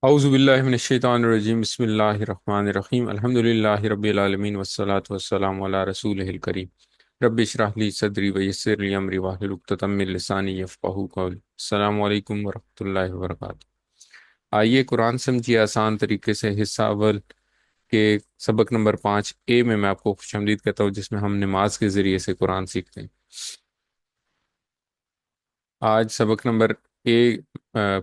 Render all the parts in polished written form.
اعوذ باللہ من الشیطان الرجیم، بسم اللہ الرحمن الرحیم، الحمد للہ رب العالمین والصلاة والسلام علی رسولہ الکریم، رب اشرح لی صدری ویسر لی امری واحلل عقدۃ من لسانی یفقہوا قولی۔ السلام علیکم ورحمۃ اللہ وبرکاتہ۔ آئیے قرآن سمجھیے آسان طریقے سے، حصہ اول کے سبق نمبر 5 میں آپ کو خوش آمدید کہتا ہوں، جس میں ہم نماز کے ذریعے سے قرآن سیکھتے ہیں۔ آج سبق نمبر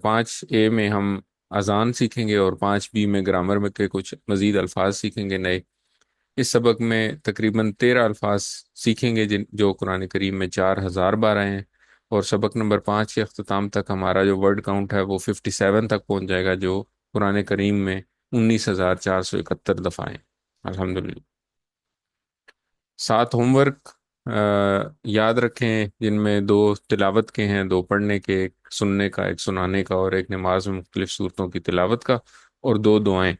5 میں ہم اذان سیکھیں گے اور 5 میں گرامر میں کے کچھ مزید الفاظ سیکھیں گے نئے۔ اس سبق میں تقریباً 13 الفاظ سیکھیں گے جو قرآن کریم میں 4000 بار آئے ہیں، اور سبق نمبر 5 کے اختتام تک ہمارا جو ورڈ کاؤنٹ ہے وہ 57 تک پہنچ جائے گا، جو قرآن کریم میں 19471 دفعہ ہیں الحمدللہ۔ 7 ہوم ورک یاد رکھیں، جن میں 2 تلاوت کے ہیں، 2 پڑھنے کے، ایک سننے کا، ایک سنانے کا، اور ایک نماز میں مختلف صورتوں کی تلاوت کا، اور 2 دعائیں،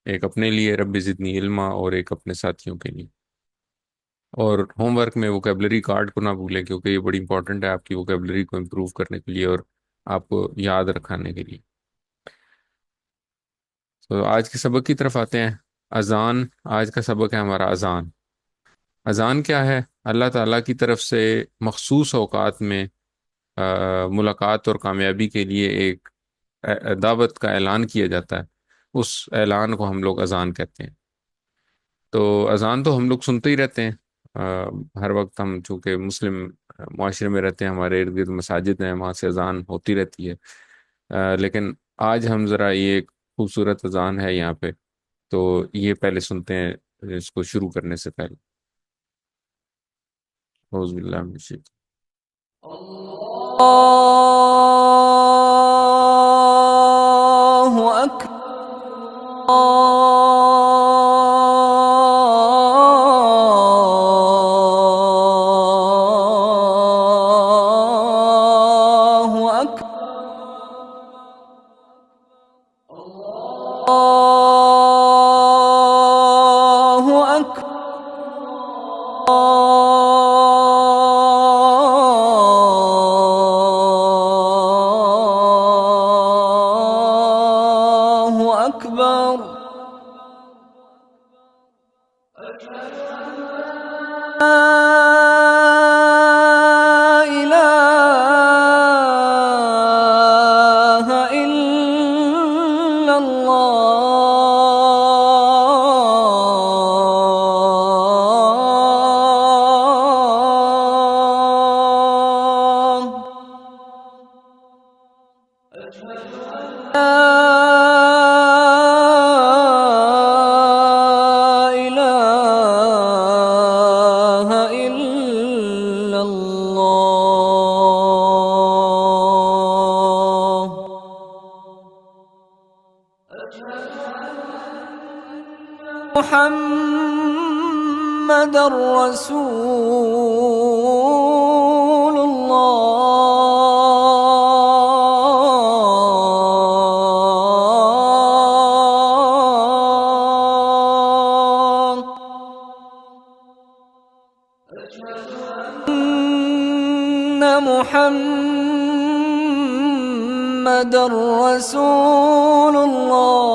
ایک اپنے لیے رب زدنی علما اور ایک اپنے ساتھیوں کے لیے۔ اور ہوم ورک میں ووکیبلری کارڈ کو نہ بھولیں، کیونکہ یہ بڑی امپورٹنٹ ہے آپ کی ووکیبلری کو امپروو کرنے کے لیے اور آپ کو یاد رکھانے کے لیے۔ تو آج کے سبق کی طرف آتے ہیں۔ اذان، آج کا سبق ہے ہمارا اذان۔ اذان کیا ہے؟ اللہ تعالیٰ کی طرف سے مخصوص اوقات میں ملاقات اور کامیابی کے لیے ایک دعوت کا اعلان کیا جاتا ہے، اس اعلان کو ہم لوگ اذان کہتے ہیں۔ تو اذان تو ہم لوگ سنتے ہی رہتے ہیں، ہر وقت ہم چونکہ مسلم معاشرے میں رہتے ہیں، ہمارے ارد گرد مساجد ہیں، وہاں سے اذان ہوتی رہتی ہے، لیکن آج ہم ذرا یہ ایک خوبصورت اذان ہے یہاں پہ، تو یہ پہلے سنتے ہیں اس کو شروع کرنے سے پہلے۔ اعوذ باللہ من الشیطان۔ الله أكبر. الله أكبر. الله أكبر. الله أكبر. لا إله إلا الله. لا إله إلا الله. محمد رسول الله. أن محمد رسول الله.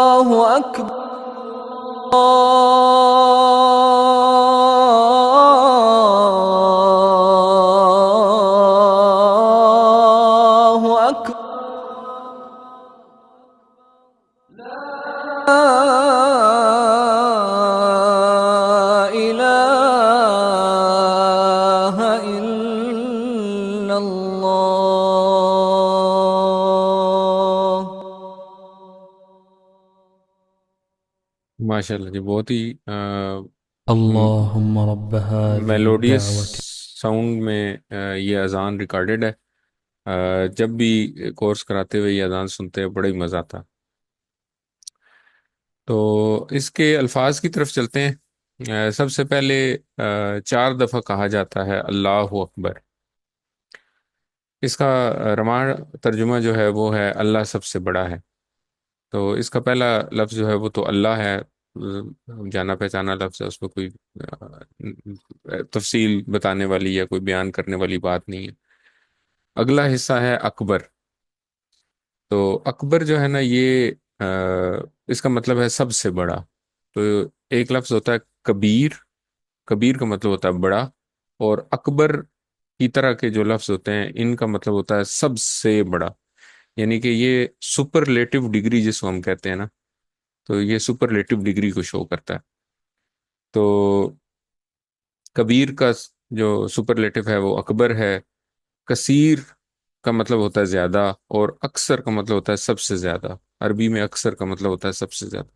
الله أكبر. الله أكبر. لا إله إلا الله. ماشاء اللہ جی، بہت ہی اللهم رب هذه میلوڈیس الدعوة. ساؤنڈ میں یہ اذان ریکارڈڈ ہے. جب بھی کورس کراتے ہوئے یہ اذان سنتے ہیں بڑا ہی مزہ آتا. تو اس کے الفاظ کی طرف چلتے ہیں. سب سے پہلے 4 دفعہ کہا جاتا ہے اللہ اکبر. اس کا رواں ترجمہ جو ہے وہ ہے اللہ سب سے بڑا ہے. تو اس کا پہلا لفظ جو ہے وہ تو اللہ ہے، جانا پہچانا لفظ ہے، اس میں کوئی تفصیل بتانے والی یا کوئی بیان کرنے والی بات نہیں ہے. اگلا حصہ ہے اکبر. تو اکبر جو ہے نا یہ اس کا مطلب ہے سب سے بڑا. تو ایک لفظ ہوتا ہے کبیر. کبیر کا مطلب ہوتا ہے بڑا. اور اکبر کی طرح کے جو لفظ ہوتے ہیں ان کا مطلب ہوتا ہے سب سے بڑا. یعنی کہ یہ سپرلیٹو ڈگری جس کو ہم کہتے ہیں نا، تو یہ سپرلیٹو ڈگری کو شو کرتا ہے. تو کبیر کا جو سپرلیٹو ہے وہ اکبر ہے. کثیر کا مطلب ہوتا ہے زیادہ، اور اکثر کا مطلب ہوتا ہے سب سے زیادہ. عربی میں اکثر کا مطلب ہوتا ہے سب سے زیادہ.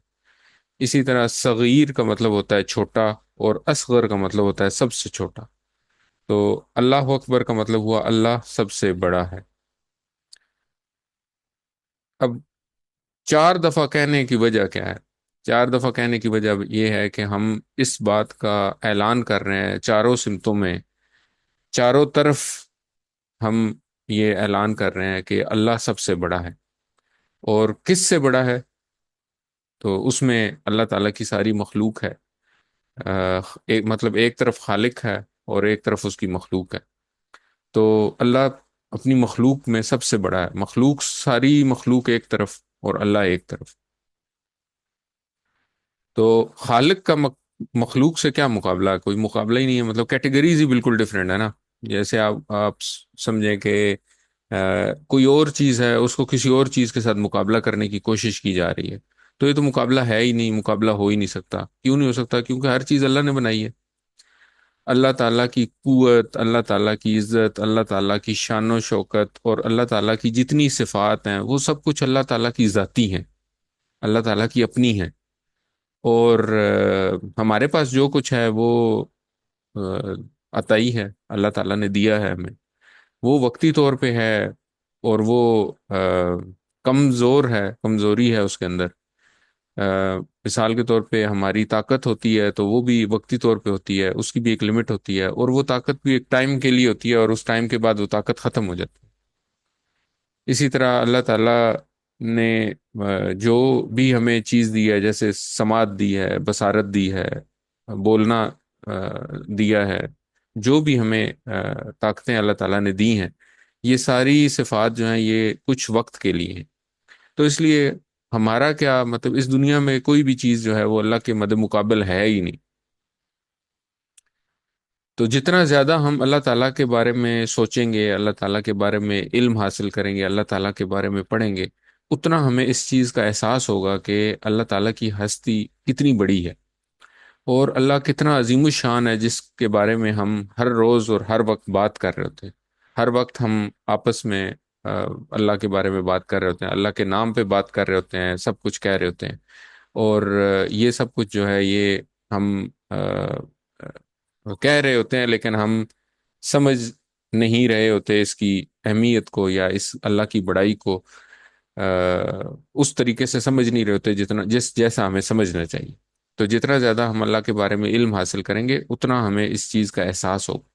اسی طرح صغیر کا مطلب ہوتا ہے چھوٹا، اور اصغر کا مطلب ہوتا ہے سب سے چھوٹا. تو اللہ اکبر کا مطلب ہوا اللہ سب سے بڑا ہے. اب 4 دفعہ کہنے کی وجہ کیا ہے؟ 4 دفعہ کہنے کی وجہ یہ ہے کہ ہم اس بات کا اعلان کر رہے ہیں چاروں سمتوں میں، چاروں طرف ہم یہ اعلان کر رہے ہیں کہ اللہ سب سے بڑا ہے. اور کس سے بڑا ہے؟ تو اس میں اللہ تعالیٰ کی ساری مخلوق ہے. ایک مطلب ایک طرف خالق ہے اور ایک طرف اس کی مخلوق ہے. تو اللہ اپنی مخلوق میں سب سے بڑا ہے. مخلوق، ساری مخلوق ایک طرف اور اللہ ایک طرف. تو خالق کا مخلوق سے کیا مقابلہ؟ کوئی مقابلہ ہی نہیں ہے. مطلب کیٹیگریز ہی بالکل ڈفرینٹ ہے نا. جیسے آپ سمجھیں کہ کوئی اور چیز ہے، اس کو کسی اور چیز کے ساتھ مقابلہ کرنے کی کوشش کی جا رہی ہے. تو یہ تو مقابلہ ہے ہی نہیں، مقابلہ ہو ہی نہیں سکتا. کیوں نہیں ہو سکتا؟ کیونکہ ہر چیز اللہ نے بنائی ہے. اللہ تعالیٰ کی قوت، اللہ تعالیٰ کی عزت، اللہ تعالیٰ کی شان و شوکت، اور اللہ تعالیٰ کی جتنی صفات ہیں وہ سب کچھ اللہ تعالیٰ کی ذاتی ہیں، اللہ تعالیٰ کی اپنی ہیں. اور ہمارے پاس جو کچھ ہے وہ عطائی ہے، اللہ تعالیٰ نے دیا ہے ہمیں. وہ وقتی طور پہ ہے، اور وہ کمزور ہے، کمزوری ہے اس کے اندر. مثال کے طور پہ ہماری طاقت ہوتی ہے تو وہ بھی وقتی طور پہ ہوتی ہے، اس کی بھی ایک لمٹ ہوتی ہے، اور وہ طاقت بھی ایک ٹائم کے لیے ہوتی ہے، اور اس ٹائم کے بعد وہ طاقت ختم ہو جاتی ہے. اسی طرح اللہ تعالیٰ نے جو بھی ہمیں چیز دی ہے، جیسے سماعت دی ہے، بصارت دی ہے، بولنا دیا ہے، جو بھی ہمیں طاقتیں اللہ تعالیٰ نے دی ہیں، یہ ساری صفات جو ہیں یہ کچھ وقت کے لیے ہیں. تو اس لیے ہمارا کیا مطلب، اس دنیا میں کوئی بھی چیز جو ہے وہ اللہ کے مد مقابل ہے ہی نہیں. تو جتنا زیادہ ہم اللہ تعالیٰ کے بارے میں سوچیں گے، اللہ تعالیٰ کے بارے میں علم حاصل کریں گے، اللہ تعالیٰ کے بارے میں پڑھیں گے، اتنا ہمیں اس چیز کا احساس ہوگا کہ اللہ تعالیٰ کی ہستی کتنی بڑی ہے، اور اللہ کتنا عظیم الشان ہے جس کے بارے میں ہم ہر روز اور ہر وقت بات کر رہے ہوتے ہیں. ہر وقت ہم آپس میں اللہ کے بارے میں بات کر رہے ہوتے ہیں، اللہ کے نام پہ بات کر رہے ہوتے ہیں، سب کچھ کہہ رہے ہوتے ہیں. اور یہ سب کچھ جو ہے یہ ہم کہہ رہے ہوتے ہیں، لیکن ہم سمجھ نہیں رہے ہوتے اس کی اہمیت کو، یا اس اللہ کی بڑائی کو اس طریقے سے سمجھ نہیں رہے ہوتے جیسا ہمیں سمجھنا چاہیے. تو جتنا زیادہ ہم اللہ کے بارے میں علم حاصل کریں گے اتنا ہمیں اس چیز کا احساس ہوگا.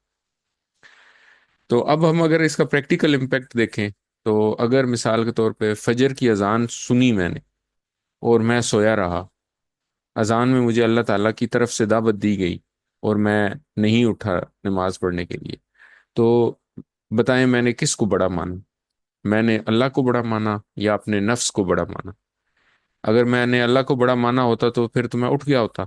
تو اب ہم اگر اس کا پریکٹیکل امپیکٹ دیکھیں تو اگر مثال کے طور پہ فجر کی اذان سنی میں نے اور میں سویا رہا، اذان میں مجھے اللہ تعالیٰ کی طرف سے دعوت دی گئی اور میں نہیں اٹھا نماز پڑھنے کے لیے، تو بتائیں میں نے کس کو بڑا مانا؟ میں نے اللہ کو بڑا مانا یا اپنے نفس کو بڑا مانا؟ اگر میں نے اللہ کو بڑا مانا ہوتا تو پھر تو میں اٹھ گیا ہوتا۔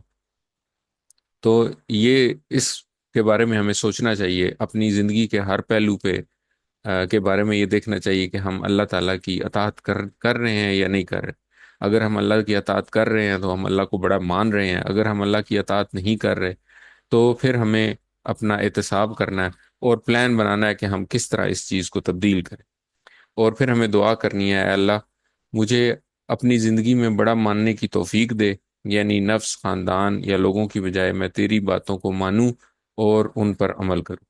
تو یہ اس کے بارے میں ہمیں سوچنا چاہیے، اپنی زندگی کے ہر پہلو پہ کے بارے میں یہ دیکھنا چاہیے کہ ہم اللہ تعالیٰ کی اطاعت کر رہے ہیں یا نہیں کر رہے۔ اگر ہم اللہ کی اطاعت کر رہے ہیں تو ہم اللہ کو بڑا مان رہے ہیں، اگر ہم اللہ کی اطاعت نہیں کر رہے تو پھر ہمیں اپنا احتساب کرنا ہے اور پلان بنانا ہے کہ ہم کس طرح اس چیز کو تبدیل کریں، اور پھر ہمیں دعا کرنی ہے، اے اللہ مجھے اپنی زندگی میں بڑا ماننے کی توفیق دے، یعنی نفس، خاندان یا لوگوں کی بجائے میں تیری باتوں کو مانوں اور ان پر عمل کروں۔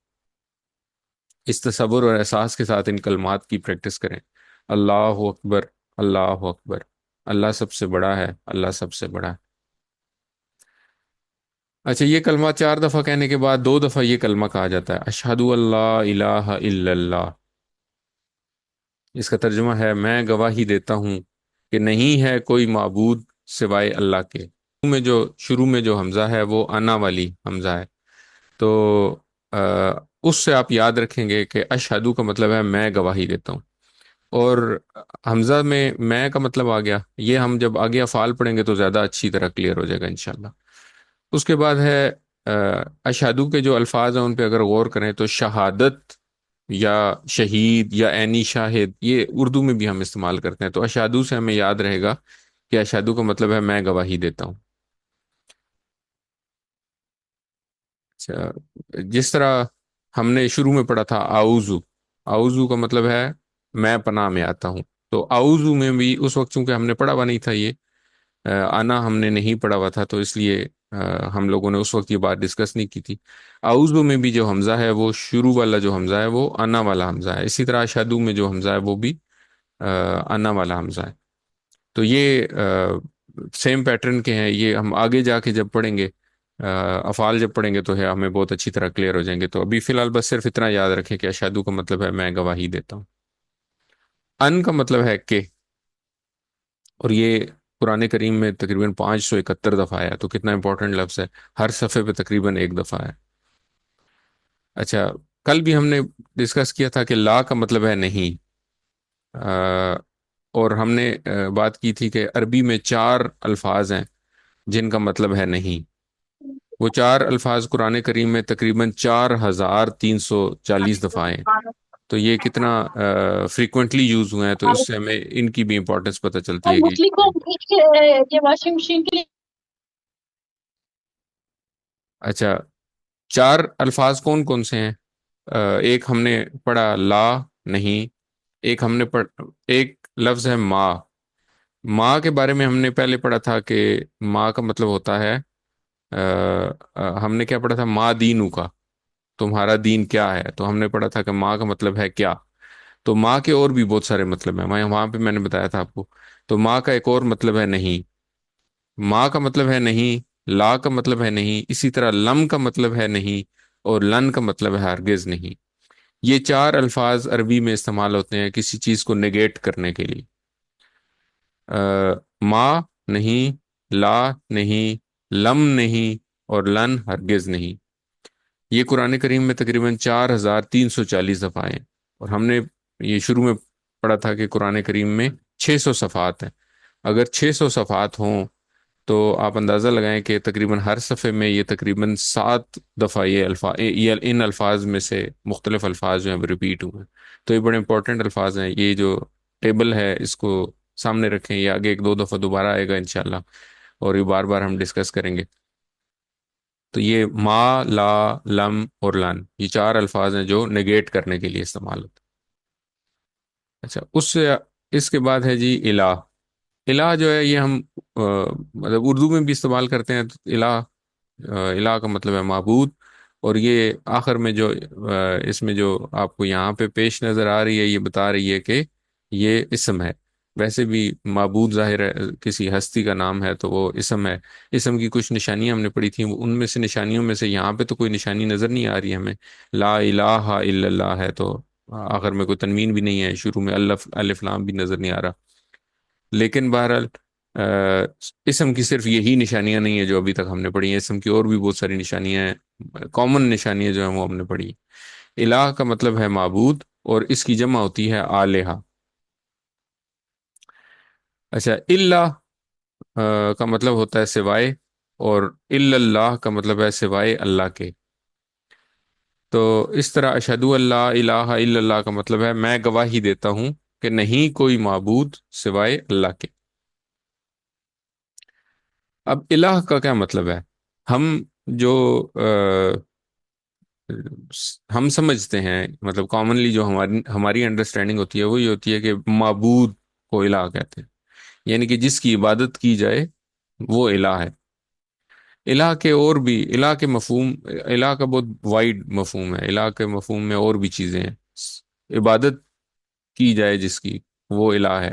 اس تصور اور احساس کے ساتھ ان کلمات کی پریکٹس کریں: اللہ اکبر، اللہ اکبر، اللہ سب سے بڑا ہے، اللہ سب سے بڑا ہے۔ اچھا، یہ کلمہ 4 دفعہ کہنے کے بعد 2 دفعہ یہ کلمہ کہا جاتا ہے: اشہد اللہ الہ الا اللہ۔ اس کا ترجمہ ہے: میں گواہی دیتا ہوں کہ نہیں ہے کوئی معبود سوائے اللہ کے۔ شروع میں جو حمزہ ہے وہ انا والی حمزہ ہے، تو اس سے آپ یاد رکھیں گے کہ اشہدو کا مطلب ہے میں گواہی دیتا ہوں، اور حمزہ میں کا مطلب آ گیا۔ یہ ہم جب آگے افعال پڑھیں گے تو زیادہ اچھی طرح کلیئر ہو جائے گا انشاءاللہ۔ اس کے بعد ہے اشہدو کے جو الفاظ ہیں ان پہ اگر غور کریں تو شہادت یا شہید یا عینی شاہد، یہ اردو میں بھی ہم استعمال کرتے ہیں، تو اشہدو سے ہمیں یاد رہے گا کہ اشہدو کا مطلب ہے میں گواہی دیتا ہوں۔ اچھا، جس طرح ہم نے شروع میں پڑھا تھا اعوذو، اعوذو کا مطلب ہے میں پناہ میں آتا ہوں، تو اعوذو میں بھی اس وقت چونکہ ہم نے پڑھا ہوا نہیں تھا، یہ آنا ہم نے نہیں پڑھا ہوا تھا، تو اس لیے ہم لوگوں نے اس وقت یہ بات ڈسکس نہیں کی تھی۔ اعوذو میں بھی جو حمزہ ہے وہ شروع والا جو حمزہ ہے وہ انا والا حمزہ ہے، اسی طرح اشہدو میں جو حمزہ ہے وہ بھی انا والا حمزہ ہے۔ تو یہ سیم پیٹرن کے ہیں، یہ ہم آگے جا کے جب پڑھیں گے، افعال جب پڑھیں گے تو ہے ہمیں بہت اچھی طرح کلیئر ہو جائیں گے۔ تو ابھی فی الحال بس صرف اتنا یاد رکھیں کہ اشہدو کا مطلب ہے میں گواہی دیتا ہوں۔ ان کا مطلب ہے کہ، اور یہ قرآن کریم میں تقریباً 571 دفعہ آیا، تو کتنا امپورٹنٹ لفظ ہے، ہر صفحے پہ تقریباً 1 دفعہ ہے۔ اچھا، کل بھی ہم نے ڈسکس کیا تھا کہ لا کا مطلب ہے نہیں، اور ہم نے بات کی تھی کہ عربی میں 4 الفاظ ہیں جن کا مطلب ہے نہیں۔ وہ 4 الفاظ قرآن کریم میں تقریباً 4340 دفعہ آئے ہیں، تو یہ کتنا فریکوینٹلی یوز ہوئے ہیں، تو اس سے ہمیں ان کی بھی امپورٹنس پتہ چلتی ہے کہ یہ واشنگ مشین کے لیے۔ اچھا، 4 الفاظ کون کون سے ہیں؟ ایک ہم نے پڑھا لا، نہیں، ایک ہم نے ایک لفظ ہے ما۔ ماں کے بارے میں ہم نے پہلے پڑھا تھا کہ ماں کا مطلب ہوتا ہے، ہم نے کیا پڑھا تھا؟ ما دینو کا، تمہارا دین کیا ہے؟ تو ہم نے پڑھا تھا کہ ماں کا مطلب ہے کیا، تو ماں کے اور بھی بہت سارے مطلب ہیں، وہاں پہ میں نے بتایا تھا آپ کو۔ تو ماں کا ایک اور مطلب ہے نہیں، ماں کا مطلب ہے نہیں، لا کا مطلب ہے نہیں، اسی طرح لم کا مطلب ہے نہیں، اور لن کا مطلب ہے ہرگز نہیں۔ یہ 4 الفاظ عربی میں استعمال ہوتے ہیں کسی چیز کو نگیٹ کرنے کے لیے۔ ما نہیں، لا نہیں، لم نہیں، اور لن ہرگز نہیں۔ یہ قرآن کریم میں تقریباً 4340 دفعہ ہیں، اور ہم نے یہ شروع میں پڑھا تھا کہ قرآن کریم میں 600 صفحات ہیں۔ اگر 600 صفحات ہوں تو آپ اندازہ لگائیں کہ تقریباً ہر صفحے میں یہ تقریباً 7 دفعہ یہ ان الفاظ میں سے مختلف الفاظ جو ہیں وہ ریپیٹ ہوئے ہیں، تو یہ بڑے امپورٹنٹ الفاظ ہیں۔ یہ جو ٹیبل ہے اس کو سامنے رکھیں، یہ آگے 1 2 دفعہ دوبارہ آئے گا انشاءاللہ، اور یہ بار بار ہم ڈسکس کریں گے۔ تو یہ ما، لا، لم اور لن، یہ 4 الفاظ ہیں جو نگیٹ کرنے کے لیے استعمال ہوتے ہیں۔ اچھا، اس کے بعد ہے جی الہ۔ الہ جو ہے یہ ہم مطلب اردو میں بھی استعمال کرتے ہیں، تو الہ کا مطلب ہے معبود، اور یہ آخر میں جو اس میں جو آپ کو یہاں پہ پیش نظر آ رہی ہے یہ بتا رہی ہے کہ یہ اسم ہے۔ ویسے بھی معبود ظاہر ہے کسی ہستی کا نام ہے تو وہ اسم ہے۔ اسم کی کچھ نشانیاں ہم نے پڑھی تھیں، ان میں سے نشانیوں میں سے یہاں پہ تو کوئی نشانی نظر نہیں آ رہی ہمیں، لا الہ الا اللہ ہے، تو آخر میں کوئی تنوین بھی نہیں ہے، شروع میں الف الف لام بھی نظر نہیں آ رہا. لیکن بہرحال اسم کی صرف یہی نشانیاں نہیں ہیں جو ابھی تک ہم نے پڑھی ہیں، اسم کی اور بھی بہت ساری نشانیاں ہیں، کامن نشانیاں جو ہیں وہ ہم نے پڑھی ہیں. الہ کا مطلب ہے معبود، اور اس کی جمع ہوتی ہے آلہہ. اچھا، اللہ کا مطلب ہوتا ہے سوائے، اور الا اللہ کا مطلب ہے سوائے اللہ کے. تو اس طرح اشہد اللہ الہ الا اللہ کا مطلب ہے میں گواہی دیتا ہوں کہ نہیں کوئی معبود سوائے اللہ کے. اب الہ کا کیا مطلب ہے؟ ہم جو ہم سمجھتے ہیں، مطلب کامنلی جو ہماری ہماری انڈرسٹینڈنگ ہوتی ہے وہ یہ ہوتی ہے کہ معبود کو الہ کہتے ہیں، یعنی کہ جس کی عبادت کی جائے وہ الہ ہے. الہ کے اور بھی، الہ کے مفہوم، الہ کا بہت وائڈ مفہوم ہے. الہ کے مفہوم میں اور بھی چیزیں ہیں. عبادت کی جائے جس کی، وہ الہ ہے.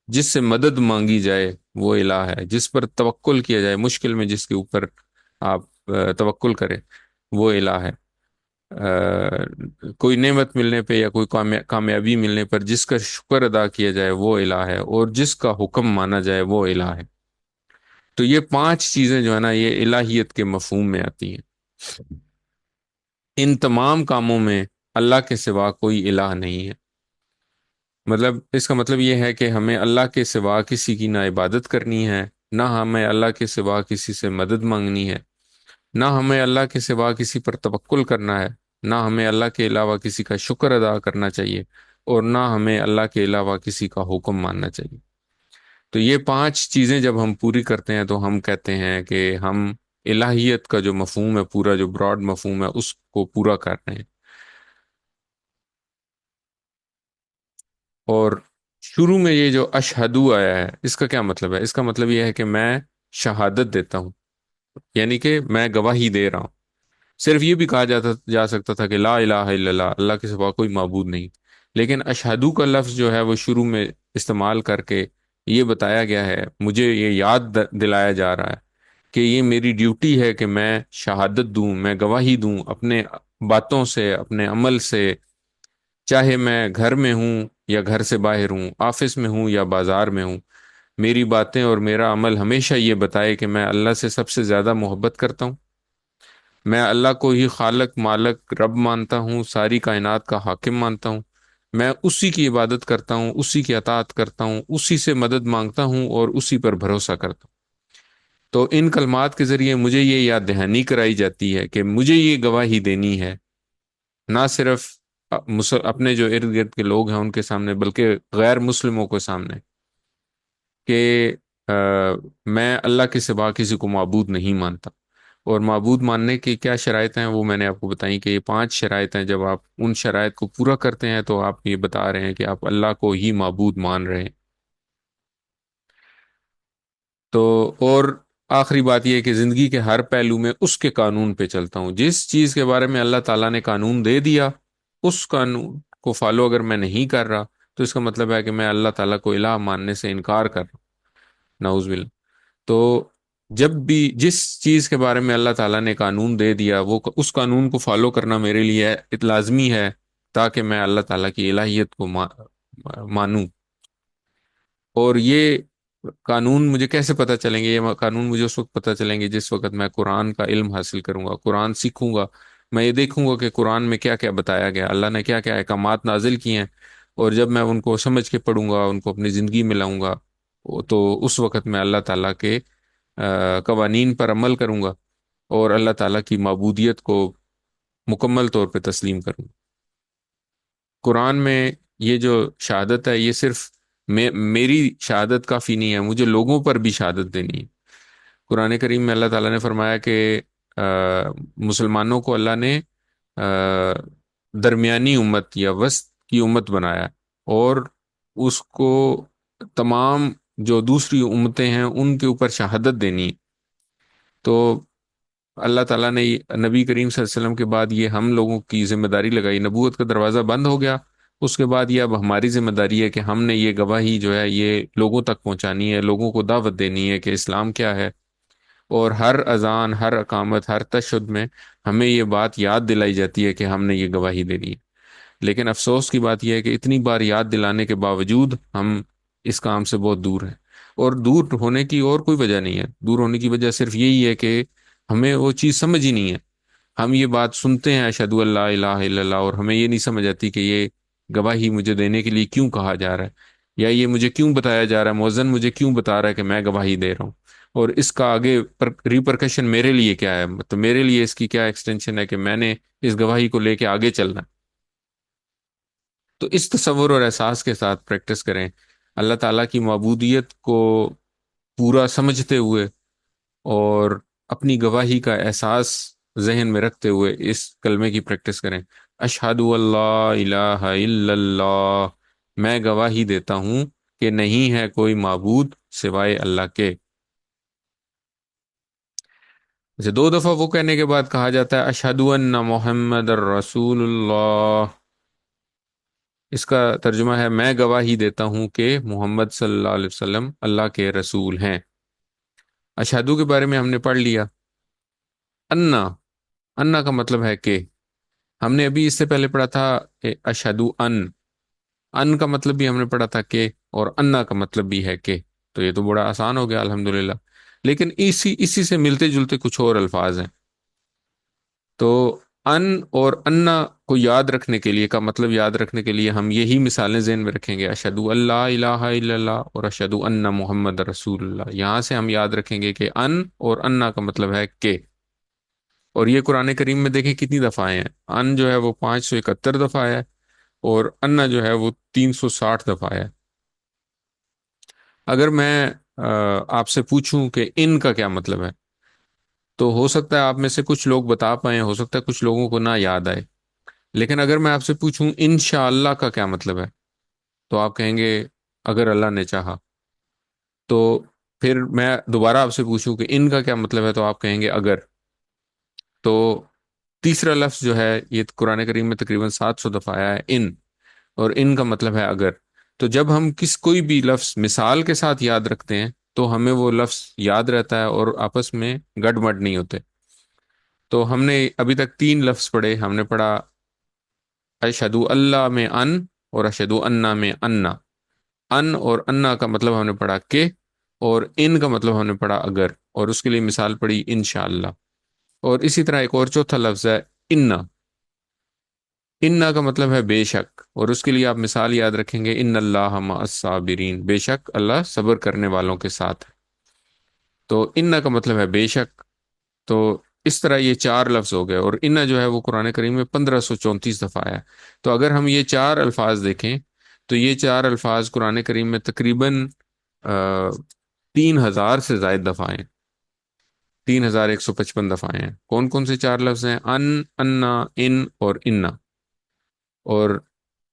جس سے مدد مانگی جائے وہ الہ ہے. جس پر توکل کیا جائے، مشکل میں جس کے اوپر آپ توکل کریں، وہ الہ ہے. کوئی نعمت ملنے پہ یا کوئی کامیابی ملنے پر جس کا شکر ادا کیا جائے وہ الہ ہے، اور جس کا حکم مانا جائے وہ الہ ہے. تو یہ پانچ چیزیں جو ہے نا، یہ الہیت کے مفہوم میں آتی ہیں. ان تمام کاموں میں اللہ کے سوا کوئی الہ نہیں ہے. مطلب اس کا مطلب یہ ہے کہ ہمیں اللہ کے سوا کسی کی نہ عبادت کرنی ہے، نہ ہمیں اللہ کے سوا کسی سے مدد مانگنی ہے، نہ ہمیں اللہ کے سوا کسی پر توکل کرنا ہے، نہ ہمیں اللہ کے علاوہ کسی کا شکر ادا کرنا چاہیے، اور نہ ہمیں اللہ کے علاوہ کسی کا حکم ماننا چاہیے. تو یہ پانچ چیزیں جب ہم پوری کرتے ہیں تو ہم کہتے ہیں کہ ہم الہیت کا جو مفہوم ہے، پورا جو براڈ مفہوم ہے، اس کو پورا کر رہے ہیں. اور شروع میں یہ جو اشہدو آیا ہے، اس کا کیا مطلب ہے؟ اس کا مطلب یہ ہے کہ میں شہادت دیتا ہوں، یعنی کہ میں گواہی دے رہا ہوں. صرف یہ بھی کہا جا سکتا تھا کہ لا الہ الا اللہ، اللہ کے سوا کوئی معبود نہیں. لیکن اشہدو کا لفظ جو ہے وہ شروع میں استعمال کر کے یہ بتایا گیا ہے، مجھے یہ یاد دلایا جا رہا ہے کہ یہ میری ڈیوٹی ہے کہ میں شہادت دوں، میں گواہی دوں اپنے باتوں سے، اپنے عمل سے. چاہے میں گھر میں ہوں یا گھر سے باہر ہوں، آفس میں ہوں یا بازار میں ہوں، میری باتیں اور میرا عمل ہمیشہ یہ بتائے کہ میں اللہ سے سب سے زیادہ محبت کرتا ہوں. میں اللہ کو ہی خالق، مالک، رب مانتا ہوں، ساری کائنات کا حاکم مانتا ہوں. میں اسی کی عبادت کرتا ہوں، اسی کی اطاعت کرتا ہوں، اسی سے مدد مانگتا ہوں، اور اسی پر بھروسہ کرتا ہوں. تو ان کلمات کے ذریعے مجھے یہ یاد دہانی کرائی جاتی ہے کہ مجھے یہ گواہی دینی ہے، نہ صرف اپنے جو ارد گرد کے لوگ ہیں ان کے سامنے، بلکہ غیر مسلموں کے سامنے، کہ میں اللہ کے سوا کسی کو معبود نہیں مانتا. اور معبود ماننے کی کیا شرائط ہیں وہ میں نے آپ کو بتائی کہ یہ پانچ شرائط ہیں. جب آپ ان شرائط کو پورا کرتے ہیں تو آپ یہ بتا رہے ہیں کہ آپ اللہ کو ہی معبود مان رہے ہیں. تو اور آخری بات یہ ہے کہ زندگی کے ہر پہلو میں اس کے قانون پہ چلتا ہوں. جس چیز کے بارے میں اللہ تعالیٰ نے قانون دے دیا، اس قانون کو فالو اگر میں نہیں کر رہا تو اس کا مطلب ہے کہ میں اللہ تعالیٰ کو الہ ماننے سے انکار کر رہا ہوں. نعوذ باللہ. تو جب بھی جس چیز کے بارے میں اللہ تعالیٰ نے قانون دے دیا، وہ اس قانون کو فالو کرنا میرے لیے لازمی ہے، تاکہ میں اللہ تعالیٰ کی الہیت کو مانوں. اور یہ قانون مجھے کیسے پتہ چلیں گے؟ یہ قانون مجھے اس وقت پتہ چلیں گے جس وقت میں قرآن کا علم حاصل کروں گا، قرآن سیکھوں گا. میں یہ دیکھوں گا کہ قرآن میں کیا کیا بتایا گیا، اللہ نے کیا کیا احکامات نازل کیے ہیں. اور جب میں ان کو سمجھ کے پڑھوں گا، ان کو اپنی زندگی میں لاؤں گا، تو اس وقت میں اللہ تعالیٰ کے قوانین پر عمل کروں گا، اور اللہ تعالیٰ کی معبودیت کو مکمل طور پہ تسلیم کروں گا. قرآن میں یہ جو شہادت ہے، یہ صرف میری شہادت کافی نہیں ہے، مجھے لوگوں پر بھی شہادت دینی ہے. قرآن کریم میں اللہ تعالیٰ نے فرمایا کہ آ، مسلمانوں کو اللہ نے آ، درمیانی امت یا وسط کی امت بنایا، اور اس کو تمام جو دوسری امتیں ہیں ان کے اوپر شہادت دینی ہے. تو اللہ تعالیٰ نے نبی کریم صلی اللہ علیہ وسلم کے بعد یہ ہم لوگوں کی ذمہ داری لگائی. نبوت کا دروازہ بند ہو گیا، اس کے بعد یہ اب ہماری ذمہ داری ہے کہ ہم نے یہ گواہی جو ہے یہ لوگوں تک پہنچانی ہے، لوگوں کو دعوت دینی ہے کہ اسلام کیا ہے. اور ہر اذان، ہر اقامت، ہر تشہد میں ہمیں یہ بات یاد دلائی جاتی ہے کہ ہم نے یہ گواہی دینی ہے. لیکن افسوس کی بات یہ ہے کہ اتنی بار یاد دلانے کے باوجود ہم اس کام سے بہت دور ہیں. اور دور ہونے کی اور کوئی وجہ نہیں ہے، دور ہونے کی وجہ صرف یہی ہے کہ ہمیں وہ چیز سمجھ ہی نہیں ہے. ہم یہ بات سنتے ہیں اشہد اللہ الہ الا اللہ، اور ہمیں یہ نہیں سمجھ آتی کہ یہ گواہی مجھے دینے کے لیے کیوں کہا جا رہا ہے، یا یہ مجھے کیوں بتایا جا رہا ہے، مؤذن مجھے کیوں بتا رہا ہے کہ میں گواہی دے رہا ہوں، اور اس کا آگے ریپرکشن میرے لیے کیا ہے، مطلب میرے لیے اس کی کیا ایکسٹینشن ہے کہ میں نے اس گواہی کو لے کے آگے چلنا ہے. تو اس تصور اور احساس کے ساتھ پریکٹس کریں، اللہ تعالیٰ کی معبودیت کو پورا سمجھتے ہوئے اور اپنی گواہی کا احساس ذہن میں رکھتے ہوئے اس کلمے کی پریکٹس کریں. اشہد اللہ الہ الا اللہ، میں گواہی دیتا ہوں کہ نہیں ہے کوئی معبود سوائے اللہ کے. جیسے دو دفعہ وہ کہنے کے بعد کہا جاتا ہے اشہد ان محمد الرسول اللہ. اس کا ترجمہ ہے میں گواہی دیتا ہوں کہ محمد صلی اللہ علیہ وسلم اللہ کے رسول ہیں. اشہدو کے بارے میں ہم نے پڑھ لیا. انا، انا کا مطلب ہے کہ. ہم نے ابھی اس سے پہلے پڑھا تھا کہ اشہدو ان کا مطلب بھی ہم نے پڑھا تھا کہ، اور انا کا مطلب بھی ہے کہ. تو یہ تو بڑا آسان ہو گیا الحمدللہ. لیکن اسی سے ملتے جلتے کچھ اور الفاظ ہیں. تو ان اور انا کو یاد رکھنے کے لیے، کا مطلب یاد رکھنے کے لیے ہم یہی مثالیں ذہن میں رکھیں گے، اشہدو اللہ الہ الا اللہ اور اشہدو ان محمد رسول اللہ. یہاں سے ہم یاد رکھیں گے کہ ان اور انا کا مطلب ہے کہ. اور یہ قرآن کریم میں دیکھیں کتنی دفعہ آئے ہیں. ان جو ہے وہ 571 دفعہ ہے، اور انا جو ہے وہ 360 دفعہ ہے. اگر میں آپ سے پوچھوں کہ ان کا کیا مطلب ہے، تو ہو سکتا ہے آپ میں سے کچھ لوگ بتا پائیں، ہو سکتا ہے کچھ لوگوں کو نہ یاد آئے. لیکن اگر میں آپ سے پوچھوں انشاءاللہ کا کیا مطلب ہے، تو آپ کہیں گے اگر اللہ نے چاہا. تو پھر میں دوبارہ آپ سے پوچھوں کہ ان کا کیا مطلب ہے، تو آپ کہیں گے اگر. تو تیسرا لفظ جو ہے یہ قرآن کریم میں تقریباً 700 دفعہ آیا ہے ان، اور ان کا مطلب ہے اگر. تو جب ہم کوئی بھی لفظ مثال کے ساتھ یاد رکھتے ہیں تو ہمیں وہ لفظ یاد رہتا ہے اور آپس میں گڑبڑ نہیں ہوتے. تو ہم نے ابھی تک 3 لفظ پڑھے. ہم نے پڑھا اشہد اللہ میں ان، اور اشہد انا میں انا. ان اور انا کا مطلب ہم نے پڑھا کہ، اور ان کا مطلب ہم نے پڑھا اگر، اور اس کے لیے مثال پڑھی انشاءاللہ. اور اسی طرح ایک اور چوتھا لفظ ہے انا. انا کا مطلب ہے بے شک، اور اس کے لیے آپ مثال یاد رکھیں گے ان اللہ مع الصابرین، بے شک اللہ صبر کرنے والوں کے ساتھ ہے. تو انا کا مطلب ہے بے شک. تو اس طرح یہ 4 لفظ ہو گئے، اور انا جو ہے وہ قرآن کریم میں 1534 دفعہ آیا ہے. تو اگر ہم یہ 4 الفاظ دیکھیں تو یہ 4 الفاظ قرآن کریم میں تقریباً 3000 سے زائد دفعہ ہیں. 3155 دفعہ ہیں. کون کون سے 4 لفظ ہیں؟ ان، انا، ان اور انا. اور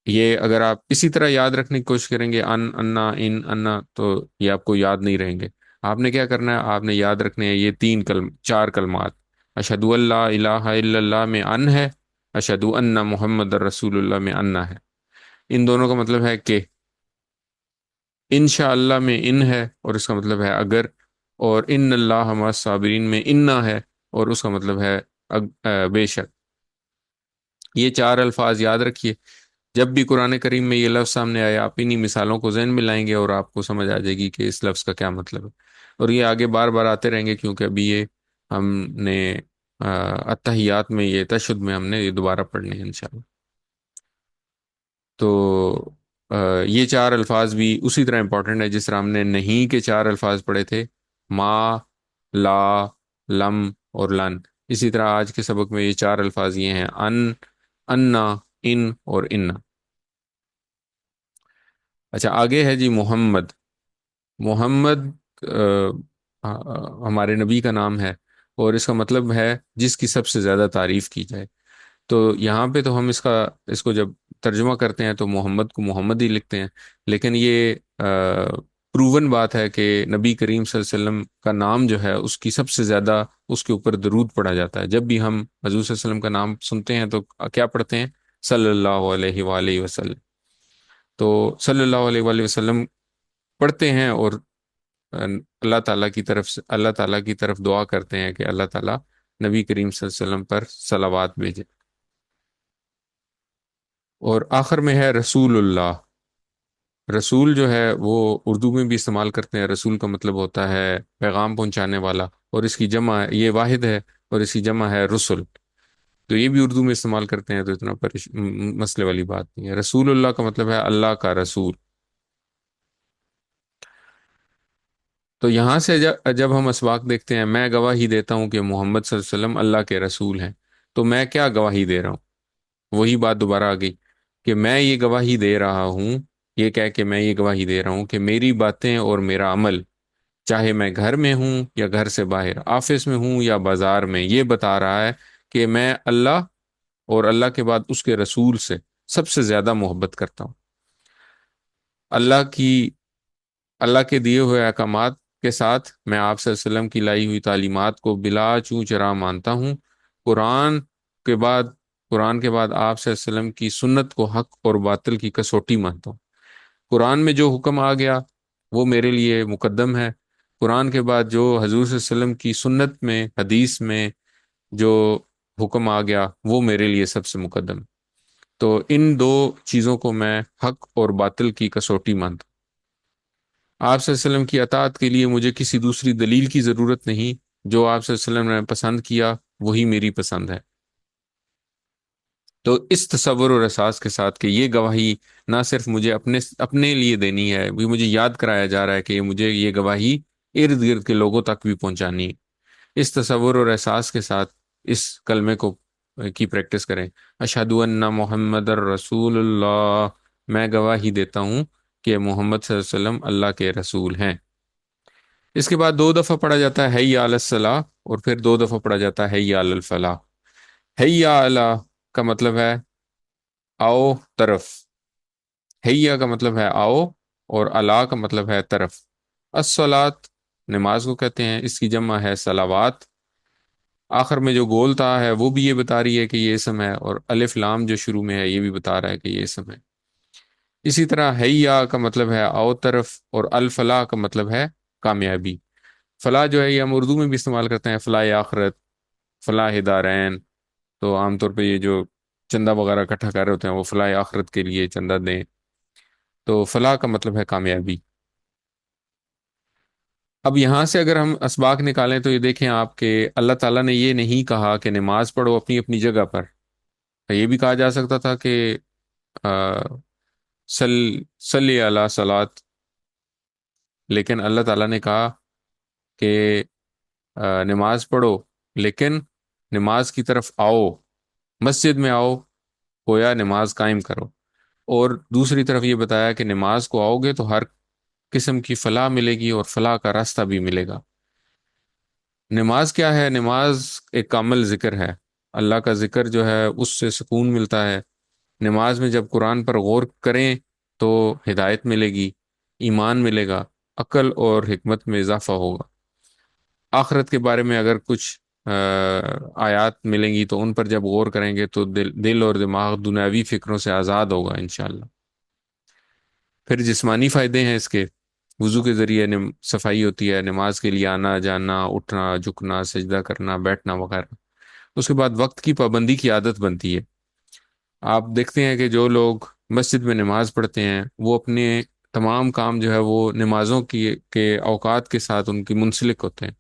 یہ اگر آپ اسی طرح یاد رکھنے کی کوشش کریں گے ان انا ان انا، تو یہ آپ کو یاد نہیں رہیں گے. آپ نے کیا کرنا ہے، آپ نے یاد رکھنے ہیں یہ 4 کلمات. اشہد اللہ الہ الا اللہ میں ان ہے، اشہد ان محمد رسول اللہ میں انا ہے. ان دونوں کا مطلب ہے کہ. انشاءاللہ میں ان ہے اور اس کا مطلب ہے اگر، اور ان اللہ مع الصابرین میں انا ہے اور اس کا مطلب ہے بے شک. یہ 4 الفاظ یاد رکھیے. جب بھی قرآن کریم میں یہ لفظ سامنے آئے آپ انہی مثالوں کو ذہن میں لائیں گے اور آپ کو سمجھ آ جائے گی کہ اس لفظ کا کیا مطلب ہے. اور یہ آگے بار بار آتے رہیں گے، کیونکہ ابھی یہ ہم نے اتحیات میں، یہ تشہد میں ہم نے یہ دوبارہ پڑھنے ہیں انشاءاللہ. تو یہ 4 الفاظ بھی اسی طرح امپورٹنٹ ہے جس طرح ہم نے نہیں کے 4 الفاظ پڑھے تھے، ما، لا، لم اور لن. اسی طرح آج کے سبق میں یہ 4 الفاظ یہ ہیں ان، انا، ان اور انا. اچھا آگے ہے جی محمد. محمد ہمارے نبی کا نام ہے، اور اس کا مطلب ہے جس کی سب سے زیادہ تعریف کی جائے. تو یہاں پہ تو ہم اس کو جب ترجمہ کرتے ہیں تو محمد کو محمد ہی لکھتے ہیں. لیکن یہ پروون بات ہے کہ نبی کریم صلی اللہ علیہ وسلم کا نام جو ہے اس کی سب سے زیادہ اس کے اوپر درود پڑھا جاتا ہے. جب بھی ہم حضور صلی اللہ علیہ وسلم کا نام سنتے ہیں تو کیا پڑھتے ہیں؟ صلی اللہ علیہ وآلہ وسلم. تو صلی اللہ علیہ وآلہ وسلم پڑھتے ہیں، اور اللہ تعالیٰ کی طرف دعا کرتے ہیں کہ اللہ تعالیٰ نبی کریم صلی اللہ علیہ وسلم پر صلوات بھیجے. اور آخر میں ہے رسول اللہ۔ رسول جو ہے وہ اردو میں بھی استعمال کرتے ہیں، رسول کا مطلب ہوتا ہے پیغام پہنچانے والا، اور اس کی جمع یہ واحد ہے، اور اس کی جمع ہے رسل، تو یہ بھی اردو میں استعمال کرتے ہیں، تو اتنا مسئلے والی بات نہیں ہے۔ رسول اللہ کا مطلب ہے اللہ کا رسول۔ تو یہاں سے جب ہم اسباق دیکھتے ہیں، میں گواہی دیتا ہوں کہ محمد صلی اللہ علیہ وسلم اللہ کے رسول ہیں، تو میں کیا گواہی دے رہا ہوں؟ وہی بات دوبارہ آ گئی کہ میں یہ گواہی دے رہا ہوں، یہ کہہ کے میں یہ گواہی دے رہا ہوں کہ میری باتیں اور میرا عمل، چاہے میں گھر میں ہوں یا گھر سے باہر، آفس میں ہوں یا بازار میں، یہ بتا رہا ہے کہ میں اللہ اور اللہ کے بعد اس کے رسول سے سب سے زیادہ محبت کرتا ہوں۔ اللہ کی اللہ کے دیے ہوئے احکامات کے ساتھ میں آپ صلی اللہ علیہ وسلم کی لائی ہوئی تعلیمات کو بلا چوں چرا مانتا ہوں۔ قرآن کے بعد قرآن کے بعد آپ صلی اللہ علیہ وسلم کی سنت کو حق اور باطل کی کسوٹی مانتا ہوں۔ قرآن میں جو حکم آ گیا وہ میرے لیے مقدم ہے، قرآن کے بعد جو حضور صلی اللہ علیہ وسلم کی سنت میں، حدیث میں جو حکم آ گیا وہ میرے لیے سب سے مقدم ہے۔ تو ان دو چیزوں کو میں حق اور باطل کی کسوٹی مانتا ہوں۔ آپ صلی اللہ علیہ وسلم کی اطاعت کے لیے مجھے کسی دوسری دلیل کی ضرورت نہیں، جو آپ صلی اللہ علیہ وسلم نے پسند کیا وہی میری پسند ہے۔ تو اس تصور اور احساس کے ساتھ کہ یہ گواہی نہ صرف مجھے اپنے لیے دینی ہے، بھی مجھے یاد کرایا جا رہا ہے کہ مجھے یہ گواہی ارد گرد کے لوگوں تک بھی پہنچانی ہے، اس تصور اور احساس کے ساتھ اس کلمے کو کی پریکٹس کریں۔ اشہد ان محمد الرسول اللہ، میں گواہی دیتا ہوں کہ محمد صلی اللہ علیہ وسلم اللہ کے رسول ہیں۔ اس کے بعد دو دفعہ پڑھا جاتا ہے حی علی الصلاح، اور پھر دو دفعہ پڑھا جاتا ہے حی علی الفلاح۔ حی علی کا مطلب ہے آؤ طرف، حیا کا مطلب ہے آؤ، اور علا کا مطلب ہے طرف۔ الصلاۃ نماز کو کہتے ہیں، اس کی جمع ہے صلوات۔ آخر میں جو گول تا ہے وہ بھی یہ بتا رہی ہے کہ یہ اسم ہے، اور الف لام جو شروع میں ہے یہ بھی بتا رہا ہے کہ یہ اسم ہے۔ اسی طرح حیا کا مطلب ہے آؤ طرف، اور الفلاح کا مطلب ہے کامیابی۔ فلاح جو ہے یہ ہم اردو میں بھی استعمال کرتے ہیں، فلاح آخرت، فلاح دارین۔ تو عام طور پہ یہ جو چندہ وغیرہ اکٹھا کر رہے ہوتے ہیں وہ فلاح آخرت کے لیے چندہ دیں، تو فلاح کا مطلب ہے کامیابی۔ اب یہاں سے اگر ہم اسباق نکالیں تو یہ دیکھیں آپ کہ اللہ تعالیٰ نے یہ نہیں کہا کہ نماز پڑھو اپنی اپنی جگہ پر، یہ بھی کہا جا سکتا تھا کہ آ، سل صلی علی صلات، لیکن اللہ تعالیٰ نے کہا کہ نماز پڑھو، لیکن نماز کی طرف آؤ، مسجد میں آؤ، گویا نماز قائم کرو۔ اور دوسری طرف یہ بتایا کہ نماز کو آؤ گے تو ہر قسم کی فلاح ملے گی، اور فلاح کا راستہ بھی ملے گا۔ نماز کیا ہے؟ نماز ایک کامل ذکر ہے، اللہ کا ذکر جو ہے اس سے سکون ملتا ہے۔ نماز میں جب قرآن پر غور کریں تو ہدایت ملے گی، ایمان ملے گا، عقل اور حکمت میں اضافہ ہوگا۔ آخرت کے بارے میں اگر کچھ آیات ملیں گی تو ان پر جب غور کریں گے تو دل اور دماغ دنیاوی فکروں سے آزاد ہوگا انشاءاللہ۔ پھر جسمانی فائدے ہیں اس کے، وضو کے ذریعے صفائی ہوتی ہے، نماز کے لیے آنا جانا، اٹھنا جھکنا، سجدہ کرنا، بیٹھنا وغیرہ۔ اس کے بعد وقت کی پابندی کی عادت بنتی ہے۔ آپ دیکھتے ہیں کہ جو لوگ مسجد میں نماز پڑھتے ہیں وہ اپنے تمام کام جو ہے وہ نمازوں کے اوقات کے ساتھ ان کی منسلک ہوتے ہیں۔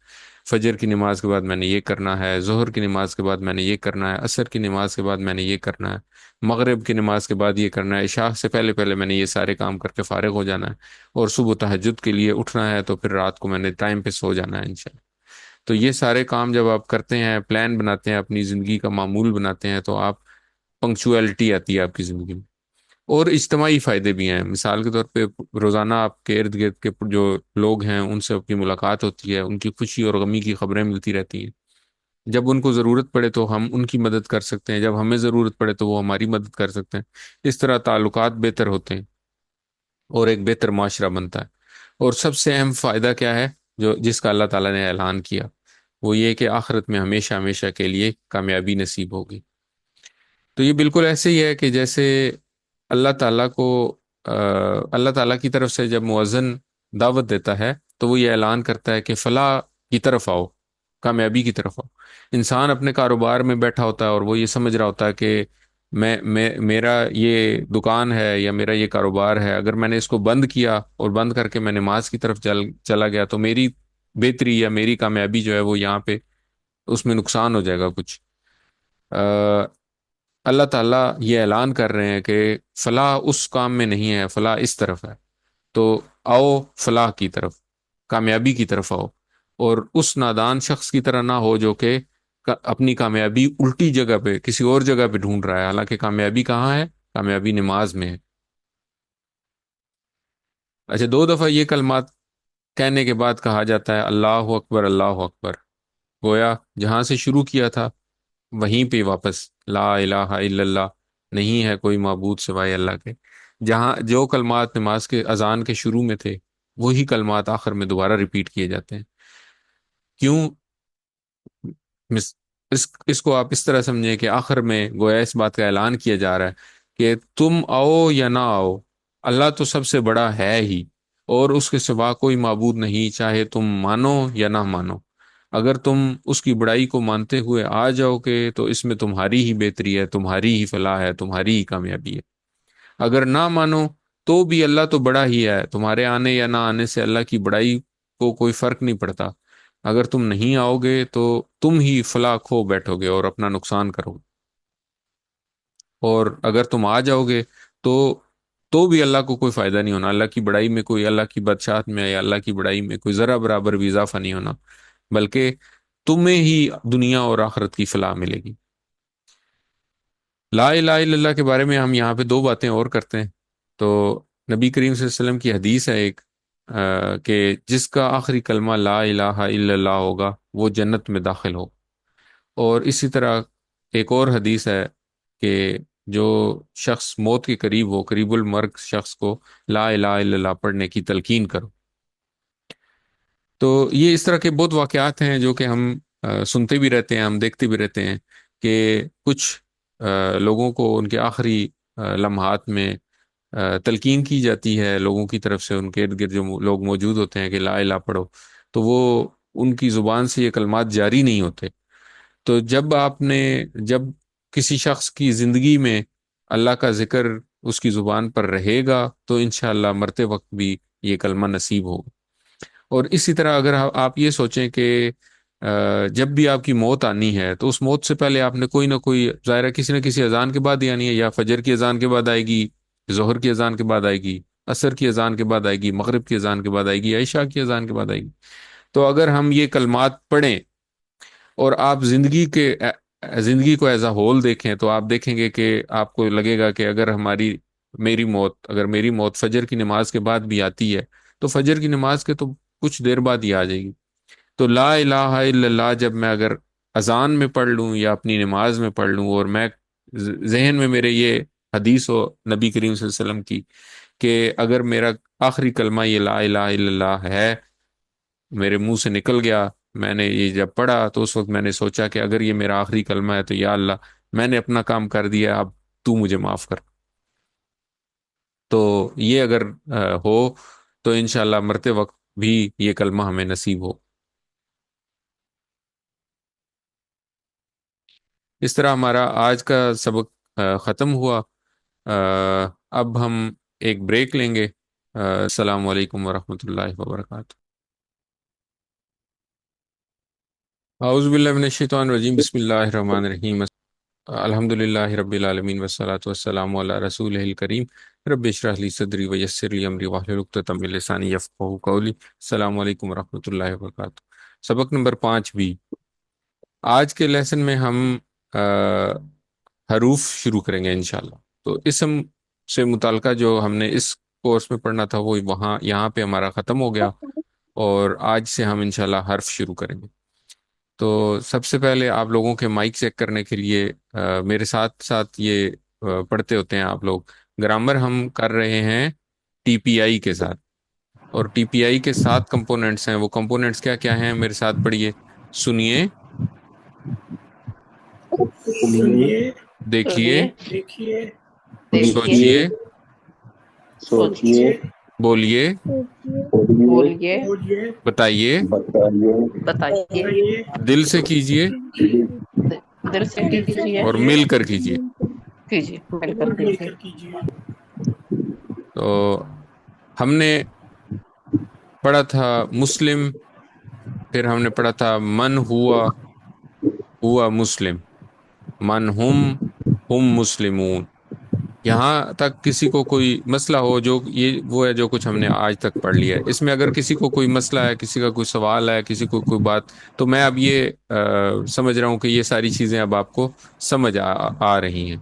فجر کی نماز کے بعد میں نے یہ کرنا ہے، ظہر کی نماز کے بعد میں نے یہ کرنا ہے، عصر کی نماز کے بعد میں نے یہ کرنا ہے، مغرب کی نماز کے بعد یہ کرنا ہے، عشاء سے پہلے پہلے میں نے یہ سارے کام کر کے فارغ ہو جانا ہے، اور صبح تہجد کے لیے اٹھنا ہے، تو پھر رات کو میں نے ٹائم پہ سو جانا ہے انشاءاللہ۔ تو یہ سارے کام جب آپ کرتے ہیں، پلان بناتے ہیں، اپنی زندگی کا معمول بناتے ہیں، تو آپ پنکچویلٹی آتی ہے آپ کی زندگی میں۔ اور اجتماعی فائدے بھی ہیں، مثال کے طور پہ روزانہ آپ کے ارد گرد کے جو لوگ ہیں ان سے آپ کی ملاقات ہوتی ہے، ان کی خوشی اور غمی کی خبریں ملتی رہتی ہیں۔ جب ان کو ضرورت پڑے تو ہم ان کی مدد کر سکتے ہیں، جب ہمیں ضرورت پڑے تو وہ ہماری مدد کر سکتے ہیں۔ اس طرح تعلقات بہتر ہوتے ہیں اور ایک بہتر معاشرہ بنتا ہے۔ اور سب سے اہم فائدہ کیا ہے جس کا اللہ تعالیٰ نے اعلان کیا، وہ یہ کہ آخرت میں ہمیشہ ہمیشہ کے لیے کامیابی نصیب ہوگی۔ تو یہ بالکل ایسے ہی ہے کہ جیسے اللہ تعالیٰ کو اللہ تعالیٰ کی طرف سے جب مؤذن دعوت دیتا ہے تو وہ یہ اعلان کرتا ہے کہ فلاح کی طرف آؤ، کامیابی کی طرف آؤ۔ انسان اپنے کاروبار میں بیٹھا ہوتا ہے اور وہ یہ سمجھ رہا ہوتا ہے کہ میرا یہ دکان ہے یا میرا یہ کاروبار ہے، اگر میں نے اس کو بند کیا اور بند کر کے میں نماز کی طرف چلا گیا تو میری بہتری یا میری کامیابی جو ہے وہ یہاں پہ اس میں نقصان ہو جائے گا کچھ۔ آ، اللہ تعالیٰ یہ اعلان کر رہے ہیں کہ فلاح اس کام میں نہیں ہے، فلاح اس طرف ہے، تو آؤ فلاح کی طرف، کامیابی کی طرف آؤ، اور اس نادان شخص کی طرح نہ ہو جو کہ اپنی کامیابی الٹی جگہ پہ کسی اور جگہ پہ ڈھونڈ رہا ہے، حالانکہ کامیابی کہاں ہے؟ کامیابی نماز میں ہے۔ اچھا، 2 دفعہ یہ کلمات کہنے کے بعد کہا جاتا ہے اللہ اکبر اللہ اکبر، گویا جہاں سے شروع کیا تھا وہیں پہ واپس، لا الہ الا اللہ، نہیں ہے کوئی معبود سوائے اللہ کے۔ جہاں جو کلمات نماز کے اذان کے شروع میں تھے وہی کلمات آخر میں دوبارہ ریپیٹ کیے جاتے ہیں۔ کیوں؟ مس- اس کو آپ اس طرح سمجھیں کہ آخر میں گویا اس بات کا اعلان کیا جا رہا ہے کہ تم آؤ یا نہ آؤ، اللہ تو سب سے بڑا ہے ہی، اور اس کے سوا کوئی معبود نہیں، چاہے تم مانو یا نہ مانو۔ اگر تم اس کی بڑائی کو مانتے ہوئے آ جاؤ گے تو اس میں تمہاری ہی بہتری ہے، تمہاری ہی فلاح ہے، تمہاری ہی کامیابی ہے۔ اگر نہ مانو تو بھی اللہ تو بڑا ہی ہے، تمہارے آنے یا نہ آنے سے اللہ کی بڑائی کو کوئی فرق نہیں پڑتا۔ اگر تم نہیں آؤ گے تو تم ہی فلاح کھو بیٹھو گے اور اپنا نقصان کرو گے، اور اگر تم آ جاؤ گے تو بھی اللہ کو کوئی فائدہ نہیں ہونا، اللہ کی بڑائی میں کوئی، اللہ کی بادشاہت میں یا اللہ کی بڑائی میں کوئی ذرا برابر بھی اضافہ نہیں ہونا، بلکہ تمہیں ہی دنیا اور آخرت کی فلاح ملے گی۔ لا الہ الا اللہ کے بارے میں ہم یہاں پہ 2 باتیں اور کرتے ہیں۔ تو نبی کریم صلی اللہ علیہ وسلم کی حدیث ہے ایک، کہ جس کا آخری کلمہ لا الہ الا اللہ ہوگا وہ جنت میں داخل ہو، اور اسی طرح ایک اور حدیث ہے کہ جو شخص موت کے قریب ہو، قریب المرگ شخص کو لا الہ الا اللہ پڑھنے کی تلقین کرو۔ تو یہ اس طرح کے بہت واقعات ہیں جو کہ ہم سنتے بھی رہتے ہیں، ہم دیکھتے بھی رہتے ہیں کہ کچھ لوگوں کو ان کے آخری لمحات میں تلقین کی جاتی ہے لوگوں کی طرف سے، ان کے ارد گرد جو لوگ موجود ہوتے ہیں کہ لا الہ پڑھو، تو وہ ان کی زبان سے یہ کلمات جاری نہیں ہوتے۔ تو جب کسی شخص کی زندگی میں اللہ کا ذکر اس کی زبان پر رہے گا تو انشاءاللہ مرتے وقت بھی یہ کلمہ نصیب ہوگا۔ اور اسی طرح اگر آپ یہ سوچیں کہ جب بھی آپ کی موت آنی ہے تو اس موت سے پہلے آپ نے کوئی نہ کوئی، ظاہر ہے کسی نہ کسی اذان کے بعد ہی آنی ہے، یا فجر کی اذان کے بعد آئے گی، ظہر کی اذان کے بعد آئے گی، عصر کی اذان کے بعد آئے گی، مغرب کی اذان کے بعد آئے گی، عشاء کی اذان کے بعد آئے گی۔ تو اگر ہم یہ کلمات پڑھیں اور آپ زندگی کو ایز اے ہول دیکھیں تو آپ دیکھیں گے کہ آپ کو لگے گا کہ اگر میری موت فجر کی نماز کے بعد بھی آتی ہے تو فجر کی نماز کے تو کچھ دیر بعد ہی آ جائے گی۔ تو لا الہ الا اللہ جب میں اگر اذان میں پڑھ لوں یا اپنی نماز میں پڑھ لوں، اور میں ذہن میں میرے یہ حدیث ہو نبی کریم صلی اللہ علیہ وسلم کی کہ اگر میرا آخری کلمہ یہ لا الہ الا اللہ ہے، میرے منہ سے نکل گیا، میں نے یہ جب پڑھا تو اس وقت میں نے سوچا کہ اگر یہ میرا آخری کلمہ ہے تو یا اللہ میں نے اپنا کام کر دیا، اب تو مجھے معاف کر۔ تو یہ اگر ہو تو انشاءاللہ مرتے وقت بھی یہ کلمہ ہمیں نصیب ہو۔ اس طرح ہمارا آج کا سبق ختم ہوا۔ اب ہم ایک بریک لیں گے۔ السلام علیکم ورحمۃ اللہ وبرکاتہ۔ اعوذ باللہ من الشیطان الرجیم، بسم اللہ الرحمن الرحیم، الحمد للہ رب العالمین والصلاة والسلام علی رسول الکریم، رب اشرح لی صدری ویسر لی امری واحلل عقدۃ من لسانی یفقہوا قولی۔ السلام علیکم ورحمۃ اللہ وبرکاتہ۔ سبق نمبر 5 بھی، آج کے لیسن میں ہم آ، حروف شروع کریں گے انشاءاللہ۔ تو اسم سے متعلقہ جو ہم نے اس کورس میں پڑھنا تھا وہ یہاں پہ ہمارا ختم ہو گیا، اور آج سے ہم انشاءاللہ حرف شروع کریں گے۔ تو سب سے پہلے آپ لوگوں کے مائک چیک کرنے کے لیے میرے ساتھ ساتھ یہ پڑھتے ہوتے ہیں آپ لوگ، گرامر ہم کر رہے ہیں ٹی پی آئی کے ساتھ، اور ٹی پی آئی کے 7 کمپوننٹس ہیں۔ وہ کمپوننٹس کیا کیا ہیں؟ میرے ساتھ پڑھیے، سنیے، سنیے، دیکھیے، دیکھیے، سوچیے، سوچیے، بولیے، بولیے، بتائیے، بتائیے، دل سے کیجیے دل سے کیجیے اور مل کر کیجیے۔ کیجیے بالکل مل کیجیے. کر کیجیے. تو ہم نے پڑھا تھا مسلم، پھر ہم نے پڑھا تھا من ہوا مسلم، من ہم مسلمون. یہاں تک کسی کو کوئی مسئلہ ہو، جو یہ وہ ہے جو کچھ ہم نے آج تک پڑھ لیا ہے. اس میں اگر کسی کو کوئی مسئلہ ہے، کسی کا کوئی سوال ہے، کسی کو کوئی بات، تو میں اب یہ سمجھ رہا ہوں کہ یہ ساری چیزیں اب آپ کو سمجھ آ رہی ہیں.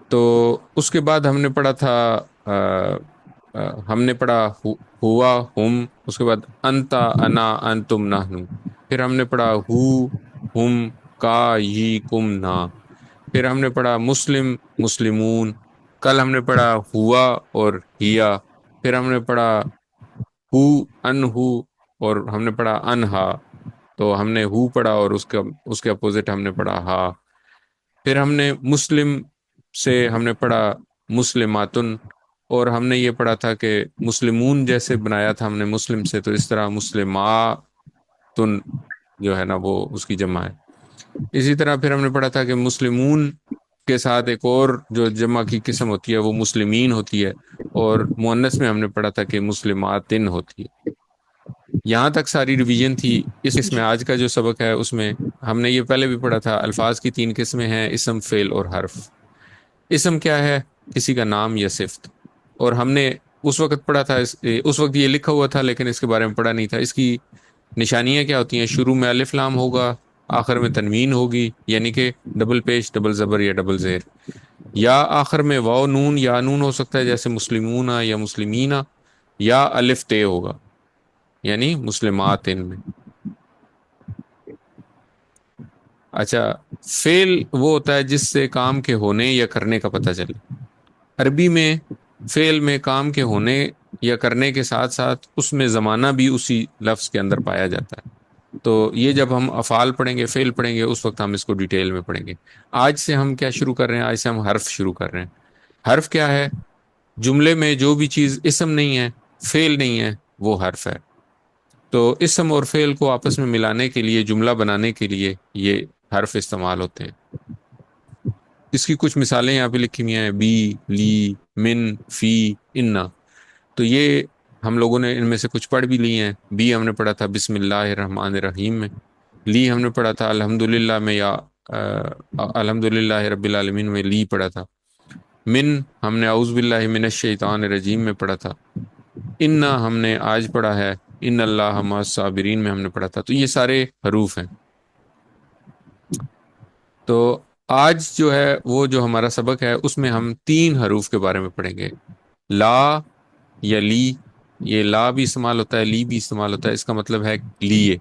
تو اس کے بعد ہم نے پڑھا تھا ہم نے پڑھا ہوا ہم، اس کے بعد انتا انا انتم نحنو، پھر ہم نے پڑھا ہم کا یہ کم نا، پھر ہم نے پڑھا مسلم مسلمون، کل ہم نے پڑھا ہوا اور ہیا، پھر ہم نے پڑھا ہو انہو، اور ہم نے پڑھا انہا. تو ہم نے ہو پڑھا اور اس کے اپوزٹ ہم نے پڑھا ہا. پھر ہم نے مسلم سے ہم نے پڑھا مسلماتن، اور ہم نے یہ پڑھا تھا کہ مسلمون جیسے بنایا تھا ہم نے مسلم سے، تو اس طرح مسلماتن جو ہے نا وہ اس کی جمع ہے. اسی طرح پھر ہم نے پڑھا تھا کہ مسلمون کے ساتھ ایک اور جو جمع کی قسم ہوتی ہے وہ مسلمین ہوتی ہے، اور مؤنث میں ہم نے پڑھا تھا کہ مسلماتن ہوتی ہے. یہاں تک ساری ریویژن تھی. اس میں جی آج کا جو سبق ہے اس میں ہم نے یہ پہلے بھی پڑھا تھا، الفاظ کی 3 قسمیں ہیں، اسم، فعل اور حرف. اسم کیا ہے؟ کسی کا نام یا صفت. اور ہم نے اس وقت پڑھا تھا، اس وقت یہ لکھا ہوا تھا لیکن اس کے بارے میں پڑھا نہیں تھا. اس کی نشانیاں کیا ہوتی ہیں؟ شروع میں الف لام ہوگا، آخر میں تنوین ہوگی، یعنی کہ ڈبل پیش، ڈبل زبر یا ڈبل زیر، یا آخر میں واو نون یا نون ہو سکتا ہے جیسے مسلمون یا مسلمینہ، یا الف تے ہوگا یعنی مسلمات ان میں. اچھا، فعل وہ ہوتا ہے جس سے کام کے ہونے یا کرنے کا پتہ چلے. عربی میں فعل میں کام کے ہونے یا کرنے کے ساتھ ساتھ اس میں زمانہ بھی اسی لفظ کے اندر پایا جاتا ہے. تو یہ جب ہم افعال پڑھیں گے، فعل پڑھیں گے، اس وقت ہم اس کو ڈیٹیل میں پڑھیں گے. آج سے ہم کیا شروع کر رہے ہیں؟ آج سے ہم حرف شروع کر رہے ہیں. حرف کیا ہے؟ جملے میں جو بھی چیز اسم نہیں ہے، فعل نہیں ہے، وہ حرف ہے. تو اسم اور فعل کو آپس میں ملانے کے لیے، جملہ بنانے کے لیے یہ حرف استعمال ہوتے ہیں. اس کی کچھ مثالیں یہاں پہ لکھی ہوئی ہیں، بی، لی، من، فی، انا. تو یہ ہم لوگوں نے ان میں سے کچھ پڑھ بھی لی ہیں. بی ہم نے پڑھا تھا بسم اللہ الرحمن الرحیم میں. لی ہم نے پڑھا تھا الحمدللہ میں، یا الحمدللہ رب العالمین میں لی پڑھا تھا. من ہم نے اعوذ باللہ من الشیطان الرجیم میں پڑھا تھا. انا ہم نے آج پڑھا ہے ان اللہ مع الصابرین میں ہم نے پڑھا تھا. تو یہ سارے حروف ہیں. تو آج جو ہے وہ جو ہمارا سبق ہے اس میں ہم 3 حروف کے بارے میں پڑھیں گے. لا یا لی، یہ لا بھی استعمال ہوتا ہے، لی بھی استعمال ہوتا ہے، اس کا مطلب ہے لیے.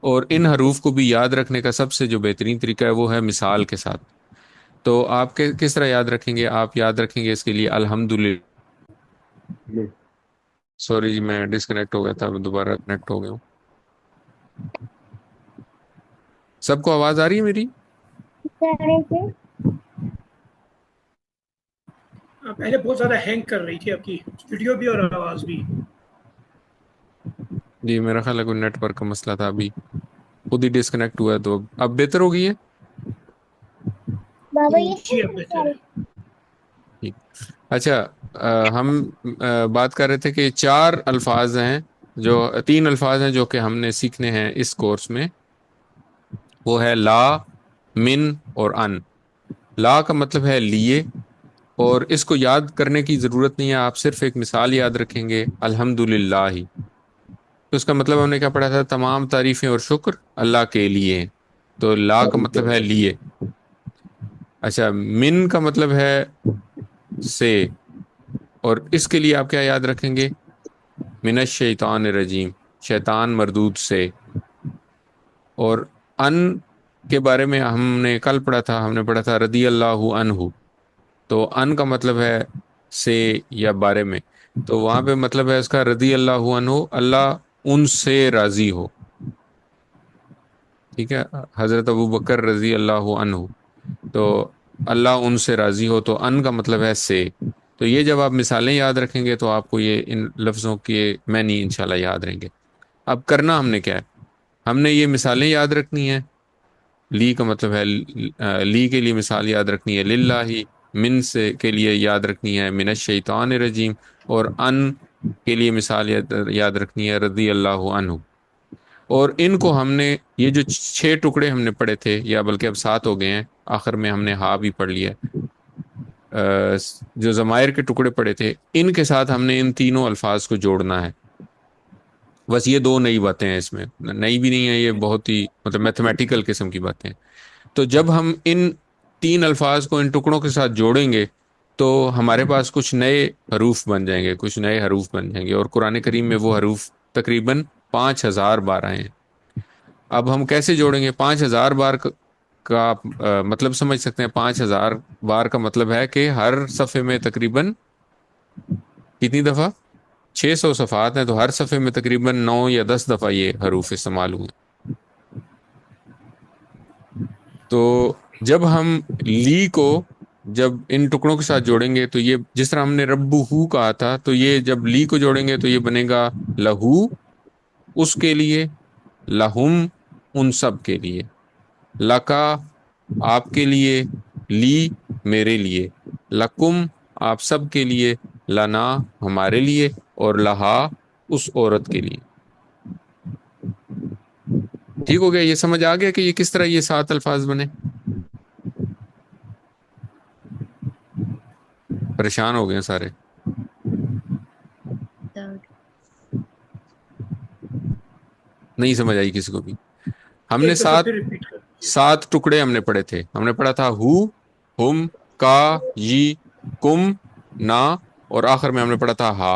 اور ان حروف کو بھی یاد رکھنے کا سب سے جو بہترین طریقہ ہے وہ ہے مثال کے ساتھ. تو آپ کس طرح یاد رکھیں گے؟ آپ یاد رکھیں گے اس کے لیے الحمدللہ. سوری جی، میں ڈسکنیکٹ ہو گیا تھا، دوبارہ کنیکٹ ہو گیا ہوں. سب کو آواز آ رہی ہے میری؟ پہلے بہت زیادہ ہینگ کر رہی تھی آپ کی ویڈیو بھی اور آواز بھی. جی میرا خیال ہے کوئی نیٹ ورک کا مسئلہ تھا، ابھی خود ہی ڈسکنیکٹ ہوا ہے. تو اب بہتر ہو گئی ہے. جی اب بہتر ہے. ٹھیک. اچھا، ہم بات کر رہے تھے کہ 4 الفاظ ہیں، جو 3 الفاظ ہیں جو کہ ہم نے سیکھنے ہیں اس کورس میں. وہ ہے لا، من اور ان. لا کا مطلب ہے لیے، اور اس کو یاد کرنے کی ضرورت نہیں ہے، آپ صرف ایک مثال یاد رکھیں گے، الحمدللہ ہی. تو اس کا مطلب ہم نے کیا پڑھا تھا؟ تمام تعریفیں اور شکر اللہ کے لیے ہیں. تو لا کا مطلب ہے لیے. اچھا، من کا مطلب ہے سے، اور اس کے لیے آپ کیا یاد رکھیں گے؟ من الشیطان الرجیم، شیطان مردود سے. اور ان کے بارے میں ہم نے کل پڑھا تھا، ہم نے پڑھا تھا رضی اللہ عنہ. تو ان کا مطلب ہے سے یا بارے میں. تو وہاں پہ مطلب ہے اس کا رضی اللہ عنہ، اللہ ان سے راضی ہو. ٹھیک ہے، حضرت ابو بکر رضی اللہ عنہ، تو اللہ ان سے راضی ہو. تو ان کا مطلب ہے سے. تو یہ جب آپ مثالیں یاد رکھیں گے تو آپ کو یہ ان لفظوں کے معنی انشاءاللہ یاد رہیں گے. اب کرنا ہم نے کیا ہے؟ ہم نے یہ مثالیں یاد رکھنی ہیں، لی کا مطلب ہے لی کے لیے مثال یاد رکھنی ہے للہ، من سے کے لیے یاد رکھنی ہے من الشیطان الرجیم، اور ان کے لیے مثال یاد رکھنی ہے رضی اللہ عنہ۔ اور ان کو ہم نے یہ جو 6 ٹکڑے ہم نے پڑھے تھے، یا بلکہ اب 7 ہو گئے ہیں، آخر میں ہم نے ہا بھی پڑھ لیا، جو ضمائر کے ٹکڑے پڑے تھے ان کے ساتھ ہم نے ان تینوں الفاظ کو جوڑنا ہے۔ بس یہ 2 نئی باتیں ہیں، اس میں نئی بھی نہیں ہے، یہ بہت ہی مطلب میتھمیٹیکل قسم کی باتیں ہیں۔ تو جب ہم ان 3 الفاظ کو ان ٹکڑوں کے ساتھ جوڑیں گے تو ہمارے پاس کچھ نئے حروف بن جائیں گے، کچھ نئے حروف بن جائیں گے، اور قرآن کریم میں وہ حروف تقریباً 5000 بار آئے ہیں۔ اب ہم کیسے جوڑیں گے 5000 بار کا مطلب سمجھ سکتے ہیں؟ 5000 بار کا مطلب ہے کہ ہر صفحے میں تقریباً کتنی دفعہ؟ 600 صفحات ہیں، تو ہر صفحے میں تقریباً 9 یا 10 دفعہ یہ حروف استعمال ہوئے۔ تو جب ہم لی کو جب ان ٹکڑوں کے ساتھ جوڑیں گے تو یہ جس طرح ہم نے رب ہو کہا تھا، تو یہ جب لی کو جوڑیں گے تو یہ بنے گا لہو اس کے لیے، لہم ان سب کے لیے، لکا آپ کے لیے، لی میرے لیے، لکم آپ سب کے لیے، لنا ہمارے لیے، اور لہا اس عورت کے لیے۔ ٹھیک ہو گیا؟ یہ سمجھ آ گیا کہ یہ کس طرح یہ 7 الفاظ بنے؟ پریشان ہو گئے ہیں سارے؟ نہیں سمجھ آئی کسی کو بھی؟ ہم نے ایک دفعہ پھر ریپیٹ کر دیجیے۔ 7 ٹکڑے ہم نے پڑھے تھے، ہم نے پڑھا تھا ہو، ہم، کا، یی، کم، نا، اور آخر میں ہم نے پڑھا تھا ہا۔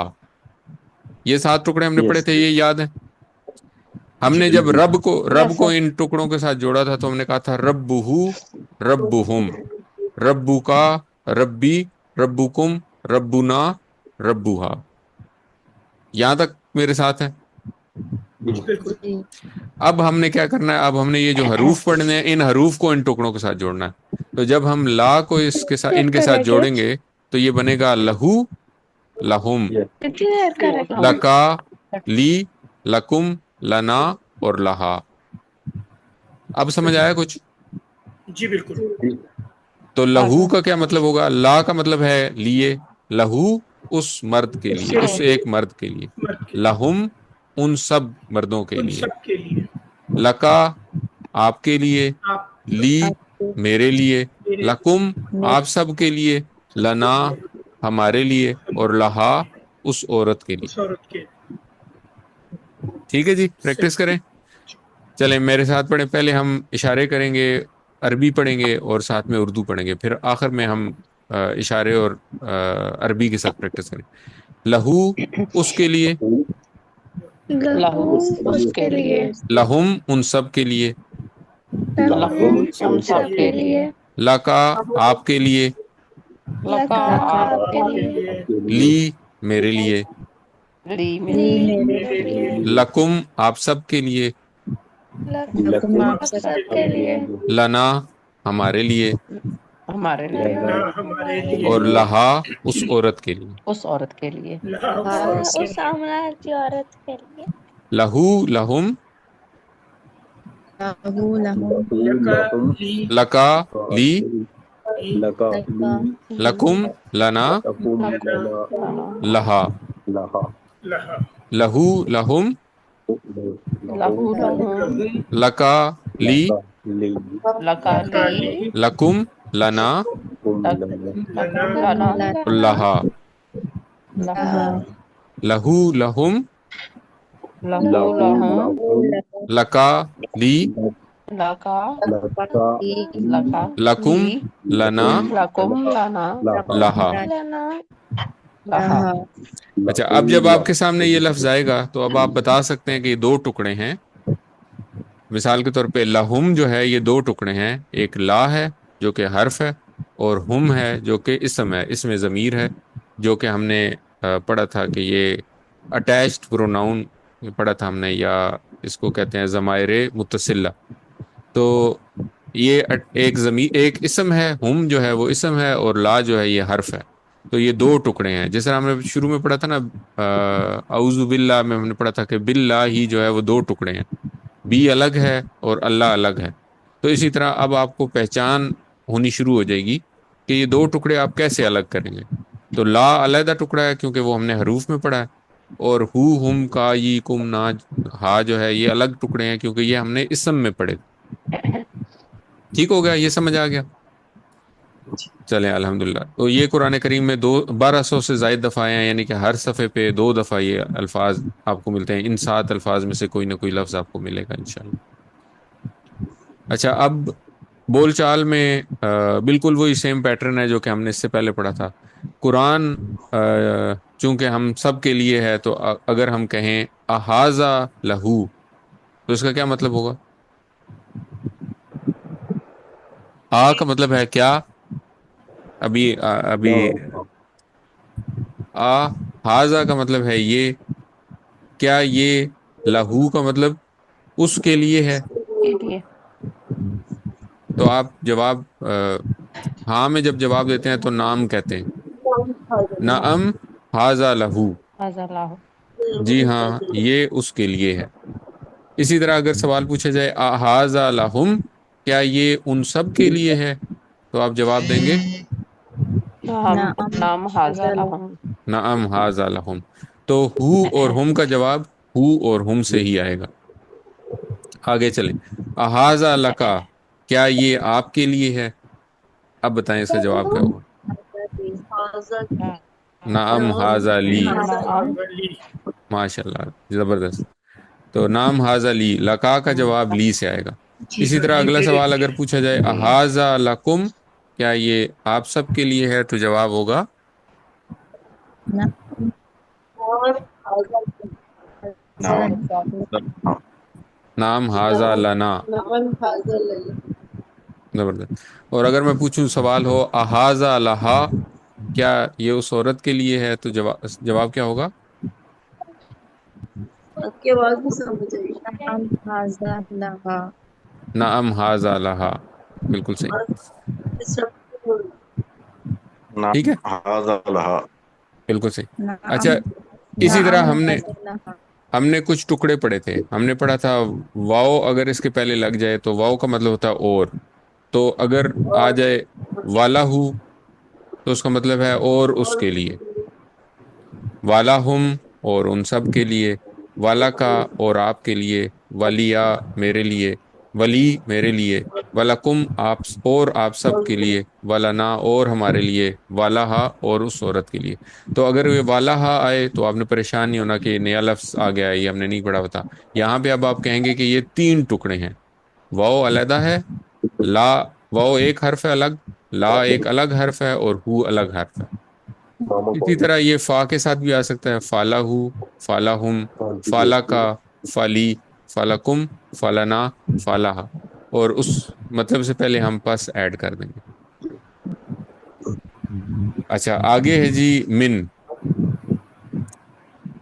یہ 7 ٹکڑے ہم نے پڑھے تھے، یہ یاد ہے؟ ہم جی نے جب بالکل۔ رب کو ان ٹکڑوں کے ساتھ جوڑا تھا تو ہم نے کہا تھا رب ہو، رب ہم، ربو کا، ربی، ربکم، ربنا، ربوہا۔ یہاں تک میرے ساتھ ہے؟ جی بالکل۔ اب ہم نے کیا کرنا ہے؟ اب ہم نے یہ جو حروف پڑھنے ہیں ان حروف کو ان ٹکڑوں کے ساتھ جوڑنا ہے۔ تو جب ہم لا کو اس کے ساتھ ان کے ساتھ جوڑیں گے تو یہ بنے گا لہو، لہم، لکا، لی، لکم، لنا، اور لہا۔ اب سمجھ آیا کچھ؟ جی بالکل۔ تو لہو کا کیا مطلب ہوگا؟ لا کا مطلب ہے لیے، لہو اس مرد کے لیے، اس ایک مرد کے لیے، مرد کے لہم ان سب مردوں کے ان لیے، سب کے لیے، لکا آپ کے لیے، آپ لی میرے لیے، میرے لکم آپ سب کے لیے، لنا ہمارے لیے، اور لہا اس عورت کے لیے۔ اس عورت کے۔ ٹھیک ہے جی، پریکٹس کریں۔ چلیں میرے ساتھ پڑھیں، پہلے ہم اشارے کریں گے، عربی پڑھیں گے، اور ساتھ میں اردو پڑھیں گے، پھر آخر میں ہم اشارے اور عربی کے ساتھ پریکٹس کریں۔ لہو اس کے لیے، لہو اس کے لیے، لہم ان سب کے لیے، لہم ان سب کے لیے، لکا آپ کے لیے، لکا آپ کے آپ کے لیے، لیے، لی میرے لیے، لی میرے میرے لیے، لکم آپ سب کے لیے، لکم آپ سب کے لیے، لنا ہمارے لیے، ہمارے لیے، نہ ہمارے لیے، اور لہا اس عورت کے لیے۔ اس عورت کے لیے، لہا اس سامنے کی عورت کے لیے، لہو لہم، لہو لہم، لکا لی، لکا لی، لکا لکم لنا، لنا لہا، لہا، لہو لہم، لہو لہم، لکا لی، لکا لی، لکم لنا، لکم لنا لنا، لہا، لہا، لہو لہم، لہو لہم، لکا لی، لکا، لکا لکم لی، لنا، لکم لنا، لہا۔ لہا۔ اچھا، اب جب آپ کے سامنے یہ لفظ آئے گا تو اب آپ بتا سکتے ہیں کہ یہ 2 ٹکڑے ہیں۔ مثال کے طور پہ لہم جو ہے یہ 2 ٹکڑے ہیں، ایک لا ہے جو کہ حرف ہے، اور ہم ہے جو کہ اسم ہے، اسم ضمیر ہے، جو کہ ہم نے پڑھا تھا کہ یہ اٹیچڈ پروناؤن پڑھا تھا ہم نے، یا اس کو کہتے ہیں ضمائر متصلہ۔ تو یہ ایک اسم ہے، ہم جو ہے وہ اسم ہے، اور لا جو ہے یہ حرف ہے۔ تو یہ 2 ٹکڑے ہیں، جیسے ہم نے شروع میں پڑھا تھا نا اعوذ باللہ میں ہم نے پڑھا تھا کہ باللہ ہی جو ہے وہ 2 ٹکڑے ہیں، بی الگ ہے اور اللہ الگ ہے۔ تو اسی طرح اب آپ کو پہچان ہونی شروع ہو جائے گی کہ یہ دو ٹکڑے آپ کیسے الگ کریں گے. تو لا علیحدہ ٹکڑا ہے کیونکہ وہ ہم نے حروف میں پڑھا ہے، اور ہو ہم کا یہ کم نا ہا جو ہے یہ الگ ٹکڑے ہیں کیونکہ یہ ہم نے اسم میں پڑھے. ٹھیک ہو گیا، یہ سمجھ آ گیا؟ چلیں الحمدللہ. تو یہ قرآن کریم میں 1200 سے زائد دفعہ آئے ہیں، یعنی کہ ہر صفحے پہ 2 دفعہ یہ الفاظ آپ کو ملتے ہیں. ان 7 الفاظ میں سے کوئی نہ کوئی لفظ آپ کو ملے گا انشاءاللہ. اچھا، اب بول چال میں بالکل وہی سیم پیٹرن ہے جو کہ ہم نے اس سے پہلے پڑھا تھا. قرآن چونکہ ہم سب کے لیے ہے، تو اگر ہم کہیں احاذا لہو تو اس کا کیا مطلب ہوگا؟ آ کا مطلب ہے کیا، ابھی حاضہ کا مطلب ہے یہ، کیا یہ لہو کا مطلب اس کے لیے ہے. تو آپ جواب ہاں میں جب جواب دیتے ہیں تو نام کہتے ہیں، نعم حاضہ لہو، جی ہاں یہ اس کے لیے ہے. اسی طرح اگر سوال پوچھا جائے احاذا لہم، کیا یہ ان سب کے لیے ہے، تو آپ جواب دیں گے نام حاضر لہم. نعم حاذا لہم. تو ہو اور ہم کا جواب ہو اور ہم سے ہی آئے گا. آگے چلیں. احاذا لکا، کیا یہ آپ کے لیے ہے، اب بتائیں اس کا جواب کیا ہوگا؟ نعم حاذا لی، ماشاء اللہ زبردست. تو نام حاذا لی، لکا کا جواب لی سے آئے گا. جی اسی ہاں، طرح لی اگلا میرے سوال لیے. اگر پوچھا جائے احاذا لکم، کیا یہ آپ سب کے لیے ہے، تو جواب ہوگا نام حاذا لنا. زبردست. اور اگر میں پوچھوں سوال ہو احاذا لہا، کیا یہ اس عورت کے لیے ہے، تو جواب کیا ہوگا؟ نعم حاذا لہا، بالکل صحیح. ٹھیک ہے، بالکل صحیح. اچھا، اسی طرح ہم نے کچھ ٹکڑے پڑھے تھے. ہم نے پڑھا تھا واؤ اگر اس کے پہلے لگ جائے تو واؤ کا مطلب ہوتا ہے اور. تو اگر آ جائے والا ہو تو اس کا مطلب ہے اور اس کے لیے. والا ہم اور ان سب کے لیے. والا کا اور آپ کے لیے. walیا میرے لیے. ولی میرے لیے. ولکم آپ اور آپ سب کے لیے. ولنا اور ہمارے لیے. والہا اور اس عورت کے لیے. تو اگر یہ والہا آئے تو آپ نے پریشان نہیں ہونا کہ یہ نیا لفظ آ گیا ہے، یہ ہم نے نہیں پڑھا ہوتا. یہاں پہ اب آپ کہیں گے کہ یہ 3 ٹکڑے ہیں. واؤ علیحدہ ہے، لا واؤ ایک حرف ہے الگ، لا ایک الگ حرف ہے، اور ہو الگ حرف ہے. اسی طرح یہ فا کے ساتھ بھی آ سکتا ہے، فالا ہو، فالا ہم، فالا کا، فالی، فالکم، فالنا، فالہا، اور اس مطلب سے پہلے ہم پس ایڈ کر دیں گے. اچھا آگے ہے جی من.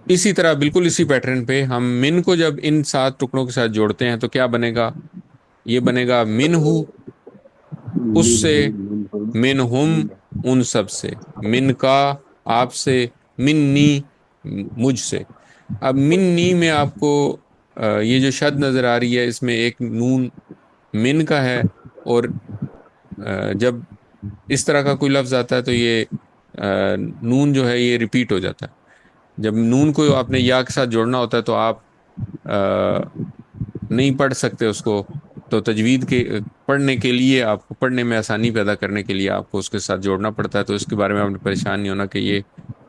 اسی طرح بالکل اسی پیٹرن پہ ہم من کو جب ان 7 ٹکڑوں کے ساتھ جوڑتے ہیں تو کیا بنے گا؟ یہ بنے گا من ہو اس سے، من ہم ان سب سے، من کا آپ سے، منی مجھ سے. اب منی میں آپ کو یہ جو شد نظر آ رہی ہے اس میں ایک نون من کا ہے، اور جب اس طرح کا کوئی لفظ آتا ہے تو یہ نون جو ہے یہ ریپیٹ ہو جاتا ہے. جب نون کو آپ نے یا کے ساتھ جوڑنا ہوتا ہے تو آپ نہیں پڑھ سکتے اس کو، تو تجوید کے پڑھنے کے لیے آپ کو پڑھنے میں آسانی پیدا کرنے کے لیے آپ کو اس کے ساتھ جوڑنا پڑتا ہے. تو اس کے بارے میں آپ نے پریشان نہیں ہونا کہ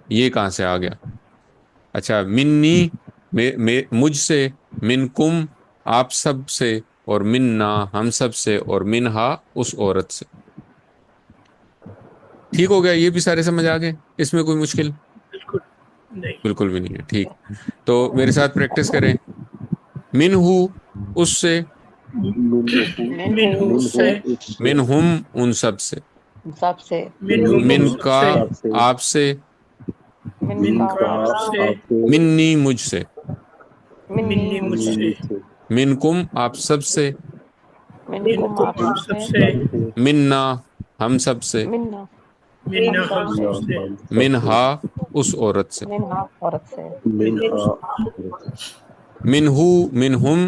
یہ کہاں سے آ گیا. اچھا، منی مجھ سے، منکم آپ سب سے، اور مننا ہم سب سے، اور منہا اس عورت سے. ٹھیک ہو گیا؟ یہ بھی سارے سمجھ آ گئے؟ اس میں کوئی مشکل بالکل نہیں. بالکل بھی نہیں ہے. ٹھیک، تو میرے ساتھ پریکٹس کریں. من ہو اس سے، من ہو سے، من ہم ان سب سے، سب سے، من ہم من سب کا سے، آپ سے، من کا آپ سے، منی مجھ سے، منی مجھ سے، منکم آپ سب سے، منکم آپ منکم آپ سب سب سے، سے، مننا ہم سب سے، مننا ہم منا سب ہم سے، سب سے، منہا اس عورت سے، منہا عورت سے، منہا منہو منہم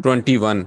21।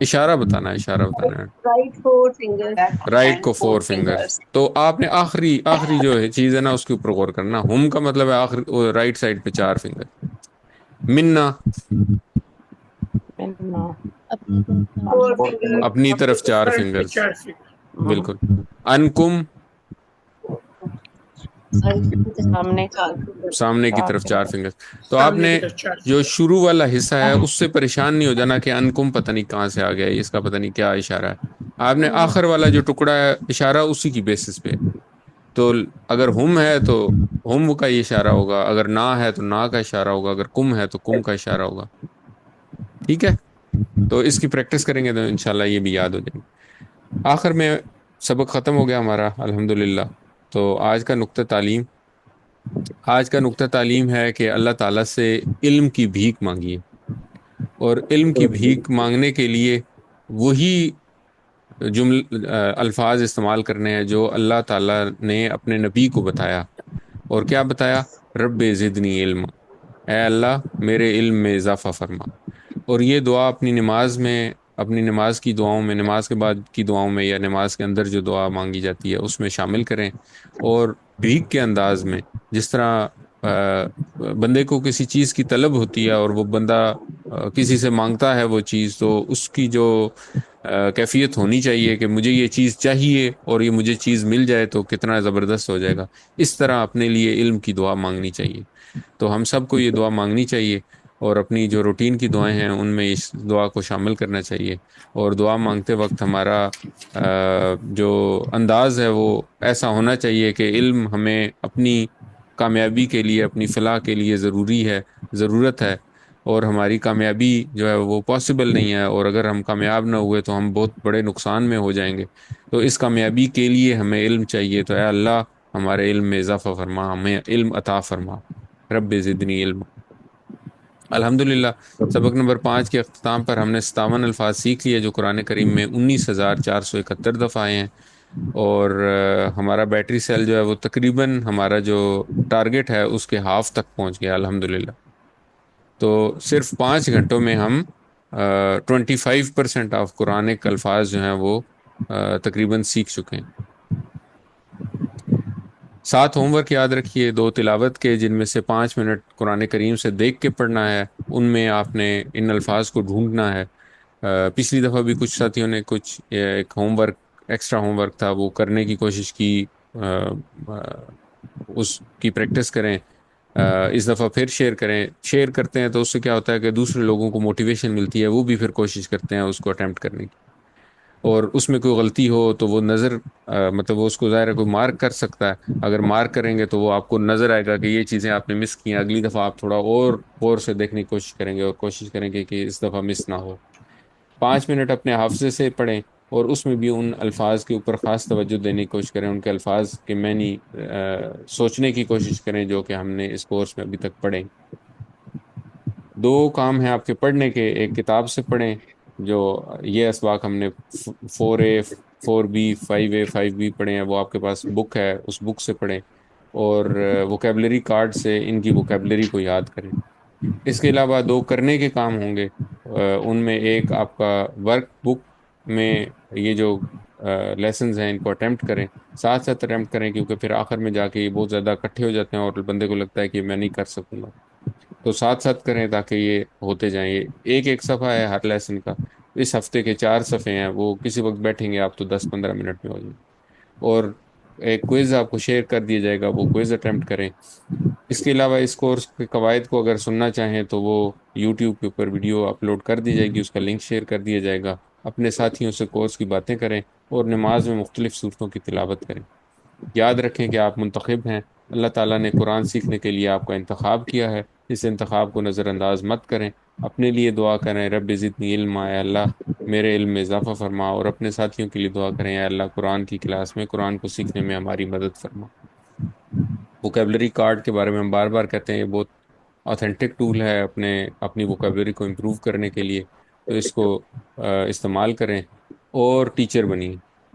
اشارہ بتانا ہے، اشارہ بتانا ہے. Right four fingers. Right And کو four 4 فنگر. fingers. تو آپ نے آخری جو ہے چیز ہے نا اس کے اوپر غور کرنا. ہم کا مطلب ہے آخری رائٹ سائڈ پہ 4 فنگر. منا منا اپنی Four fingers. اپنی طرف 4 فرنٹ پہ فنگرز. 4 فنگر. بالکل. انکم سامنے سامنے کی 4 طرف 4 فنگر. فنگرز. تو آپ سامنے نے کی طرف 4 جو فنگر. شروع والا حصہ ہے اس سے پریشان نہیں ہو جانا کہ انکم پتہ نہیں کہاں سے آ گیا، اس کا پتہ نہیں کیا اشارہ ہے. آپ نے آخر والا جو ٹکڑا ہے اشارہ اسی کی بیسس پہ. تو اگر ہم ہے تو ہم کا یہ اشارہ ہوگا، اگر نہ ہے تو نہ کا اشارہ ہوگا، اگر کم ہے تو کم کا اشارہ ہوگا. ٹھیک ہے، تو اس کی پریکٹس کریں گے تو انشاءاللہ یہ بھی یاد ہو جائیں گے. آخر میں سبق ختم ہو گیا ہمارا الحمدللہ. تو آج کا نقطہ تعلیم ہے کہ اللہ تعالیٰ سے علم کی بھیک مانگیے، اور علم کی بھیک مانگنے کے لیے وہی الفاظ استعمال کرنے ہیں جو اللہ تعالیٰ نے اپنے نبی کو بتایا. اور کیا بتایا؟ رب زدنی علم، اے اللہ میرے علم میں اضافہ فرما. اور یہ دعا اپنی نماز کی دعاؤں میں، نماز کے بعد کی دعاؤں میں، یا نماز کے اندر جو دعا مانگی جاتی ہے اس میں شامل کریں. اور بھیک کے انداز میں، جس طرح بندے کو کسی چیز کی طلب ہوتی ہے اور وہ بندہ کسی سے مانگتا ہے وہ چیز، تو اس کی جو کیفیت ہونی چاہیے کہ مجھے یہ چیز چاہیے اور یہ مجھے چیز مل جائے تو کتنا زبردست ہو جائے گا، اس طرح اپنے لیے علم کی دعا مانگنی چاہیے. تو ہم سب کو یہ دعا مانگنی چاہیے، اور اپنی جو روٹین کی دعائیں ہیں ان میں اس دعا کو شامل کرنا چاہیے. اور دعا مانگتے وقت ہمارا جو انداز ہے وہ ایسا ہونا چاہیے کہ علم ہمیں اپنی کامیابی کے لیے، اپنی فلاح کے لیے ضرورت ہے، اور ہماری کامیابی جو ہے وہ پاسبل نہیں ہے، اور اگر ہم کامیاب نہ ہوئے تو ہم بہت بڑے نقصان میں ہو جائیں گے. تو اس کامیابی کے لیے ہمیں علم چاہیے. تو اے اللہ ہمارے علم میں اضافہ فرما، ہمیں علم عطا فرما. رب زدنی علم. الحمدللہ سبق نمبر 5 کے اختتام پر ہم نے 57 الفاظ سیکھ لیے جو قرآن کریم میں 19,471 دفعہ آئے ہیں. اور ہمارا بیٹری سیل جو ہے وہ تقریباً ہمارا جو ٹارگٹ ہے اس کے ہاف تک پہنچ گیا الحمدللہ. تو صرف 5 گھنٹوں میں ہم 25% آف قرآنک الفاظ جو ہیں وہ تقریباً سیکھ چکے ہیں. 7 ہوم ورک یاد رکھیے، 2 تلاوت کے، جن میں سے 5 منٹ قرآن کریم سے دیکھ کے پڑھنا ہے. ان میں آپ نے ان الفاظ کو ڈھونڈنا ہے. پچھلی دفعہ بھی کچھ ساتھیوں نے کچھ ایک home work, extra home work تھا، وہ کرنے کی کوشش کی. اس کی پریکٹس کریں. اس دفعہ پھر شیئر کرتے ہیں تو اس سے کیا ہوتا ہے کہ دوسرے لوگوں کو موٹیویشن ملتی ہے، وہ بھی پھر کوشش کرتے ہیں اس کو اٹیمپٹ کرنے کی. اور اس میں کوئی غلطی ہو تو وہ مطلب وہ اس کو ظاہر ہے کوئی مارک کر سکتا ہے. اگر مارک کریں گے تو وہ آپ کو نظر آئے گا کہ یہ چیزیں آپ نے مس کی ہیں. اگلی دفعہ آپ تھوڑا اور غور سے دیکھنے کی کوشش کریں گے، اور کوشش کریں گے کہ اس دفعہ مس نہ ہو. 5 منٹ اپنے حافظے سے پڑھیں، اور اس میں بھی ان الفاظ کے اوپر خاص توجہ دینے کی کوشش کریں. ان کے الفاظ کے معنی سوچنے کی کوشش کریں جو کہ ہم نے اس کورس میں ابھی تک پڑھیں. 2 کام ہیں آپ کے پڑھنے کے. ایک کتاب سے پڑھیں، جو یہ اسباق ہم نے 4A 4B 5A 5B پڑھے ہیں، وہ آپ کے پاس بک ہے، اس بک سے پڑھیں. اور ووکیبلری کارڈ سے ان کی ووکیبلری کو یاد کریں. اس کے علاوہ 2 کرنے کے کام ہوں گے. ان میں ایک آپ کا ورک بک میں یہ جو لیسنز ہیں ان کو اٹیمپٹ کریں، ساتھ اٹیمپٹ کریں، کیونکہ پھر آخر میں جا کے یہ بہت زیادہ اکٹھے ہو جاتے ہیں اور بندے کو لگتا ہے کہ میں نہیں کر سکوں گا. تو ساتھ کریں تاکہ یہ ہوتے جائیں. یہ ایک صفحہ ہے ہر لیسن کا. اس ہفتے کے 4 صفحے ہیں، وہ کسی وقت بیٹھیں گے آپ تو 10-15 منٹ میں ہو جائیں. اور ایک کوئز آپ کو شیئر کر دیا جائے گا، وہ کوئز اٹیمپٹ کریں. اس کے علاوہ اس کورس کے قواعد کو اگر سننا چاہیں تو وہ یوٹیوب کے اوپر ویڈیو اپلوڈ کر دی جائے گی، اس کا لنک شیئر کر دیا جائے گا. اپنے ساتھیوں سے کورس کی باتیں کریں، اور نماز میں مختلف صورتوں کی تلاوت کریں. یاد رکھیں کہ آپ منتخب ہیں. اللہ تعالیٰ نے قرآن سیکھنے کے لیے آپ کا انتخاب کیا ہے. اس انتخاب کو نظر انداز مت کریں. اپنے لیے دعا کریں، رب زدنی علما، اے اللہ میرے علم میں اضافہ فرما. اور اپنے ساتھیوں کے لیے دعا کریں، اے اللہ قرآن کی کلاس میں قرآن کو سیکھنے میں ہماری مدد فرما. ووکیبلری کارڈ کے بارے میں ہم بار بار کہتے ہیں یہ بہت آتھینٹک ٹول ہے اپنی ووکیبلری کو امپروو کرنے کے لیے. تو اس کو استعمال کریں اور ٹیچر بنیں.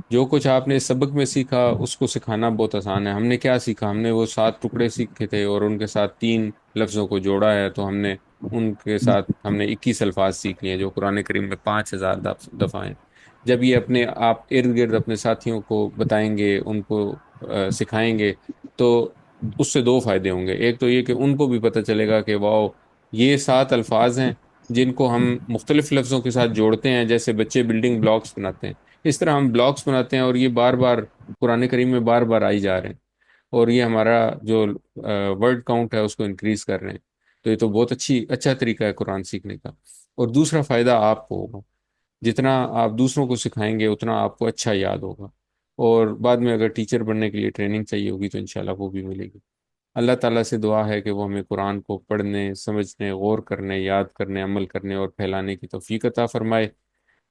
جو کچھ آپ نے اس سبق میں سیکھا اس کو سکھانا بہت آسان ہے. ہم نے کیا سیکھا؟ ہم نے وہ 7 ٹکڑے سیکھے تھے اور ان کے ساتھ 3 لفظوں کو جوڑا ہے. تو ہم نے ان کے ساتھ ہم نے 21 الفاظ سیکھ لیے جو قرآن کریم میں 5,000 دفعہ ہیں. جب یہ اپنے آپ ارد گرد اپنے ساتھیوں کو بتائیں گے، ان کو سکھائیں گے، تو اس سے دو فائدے ہوں گے. ایک تو یہ کہ ان کو بھی پتہ چلے گا کہ واؤ، یہ 7 الفاظ ہیں جن کو ہم مختلف لفظوں کے ساتھ جوڑتے ہیں، جیسے بچے بلڈنگ بلاکس بناتے ہیں اس طرح ہم بلاکس بناتے ہیں، اور یہ بار بار قرآن کریم میں بار بار آئی جا رہے ہیں، اور یہ ہمارا جو ورڈ کاؤنٹ ہے اس کو انکریز کر رہے ہیں. تو یہ تو بہت اچھا طریقہ ہے قرآن سیکھنے کا. اور دوسرا فائدہ آپ کو ہوگا، جتنا آپ دوسروں کو سکھائیں گے اتنا آپ کو اچھا یاد ہوگا، اور بعد میں اگر ٹیچر بننے کے لیے ٹریننگ چاہیے ہوگی تو انشاءاللہ وہ بھی ملے گی. اللہ تعالیٰ سے دعا ہے کہ وہ ہمیں قرآن کو پڑھنے، سمجھنے، غور کرنے، یاد کرنے، عمل کرنے اور پھیلانے کی توفیق عطا فرمائے.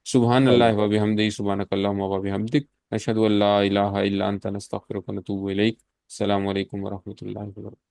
سبحان اللہ و بحمدہ، سبحانک اللہم و بحمدک، اشہد ان لا الہ الا انت، نستغفرک و نتوب الیک. السلام علیکم ورحمۃ اللہ وبرکاتہ.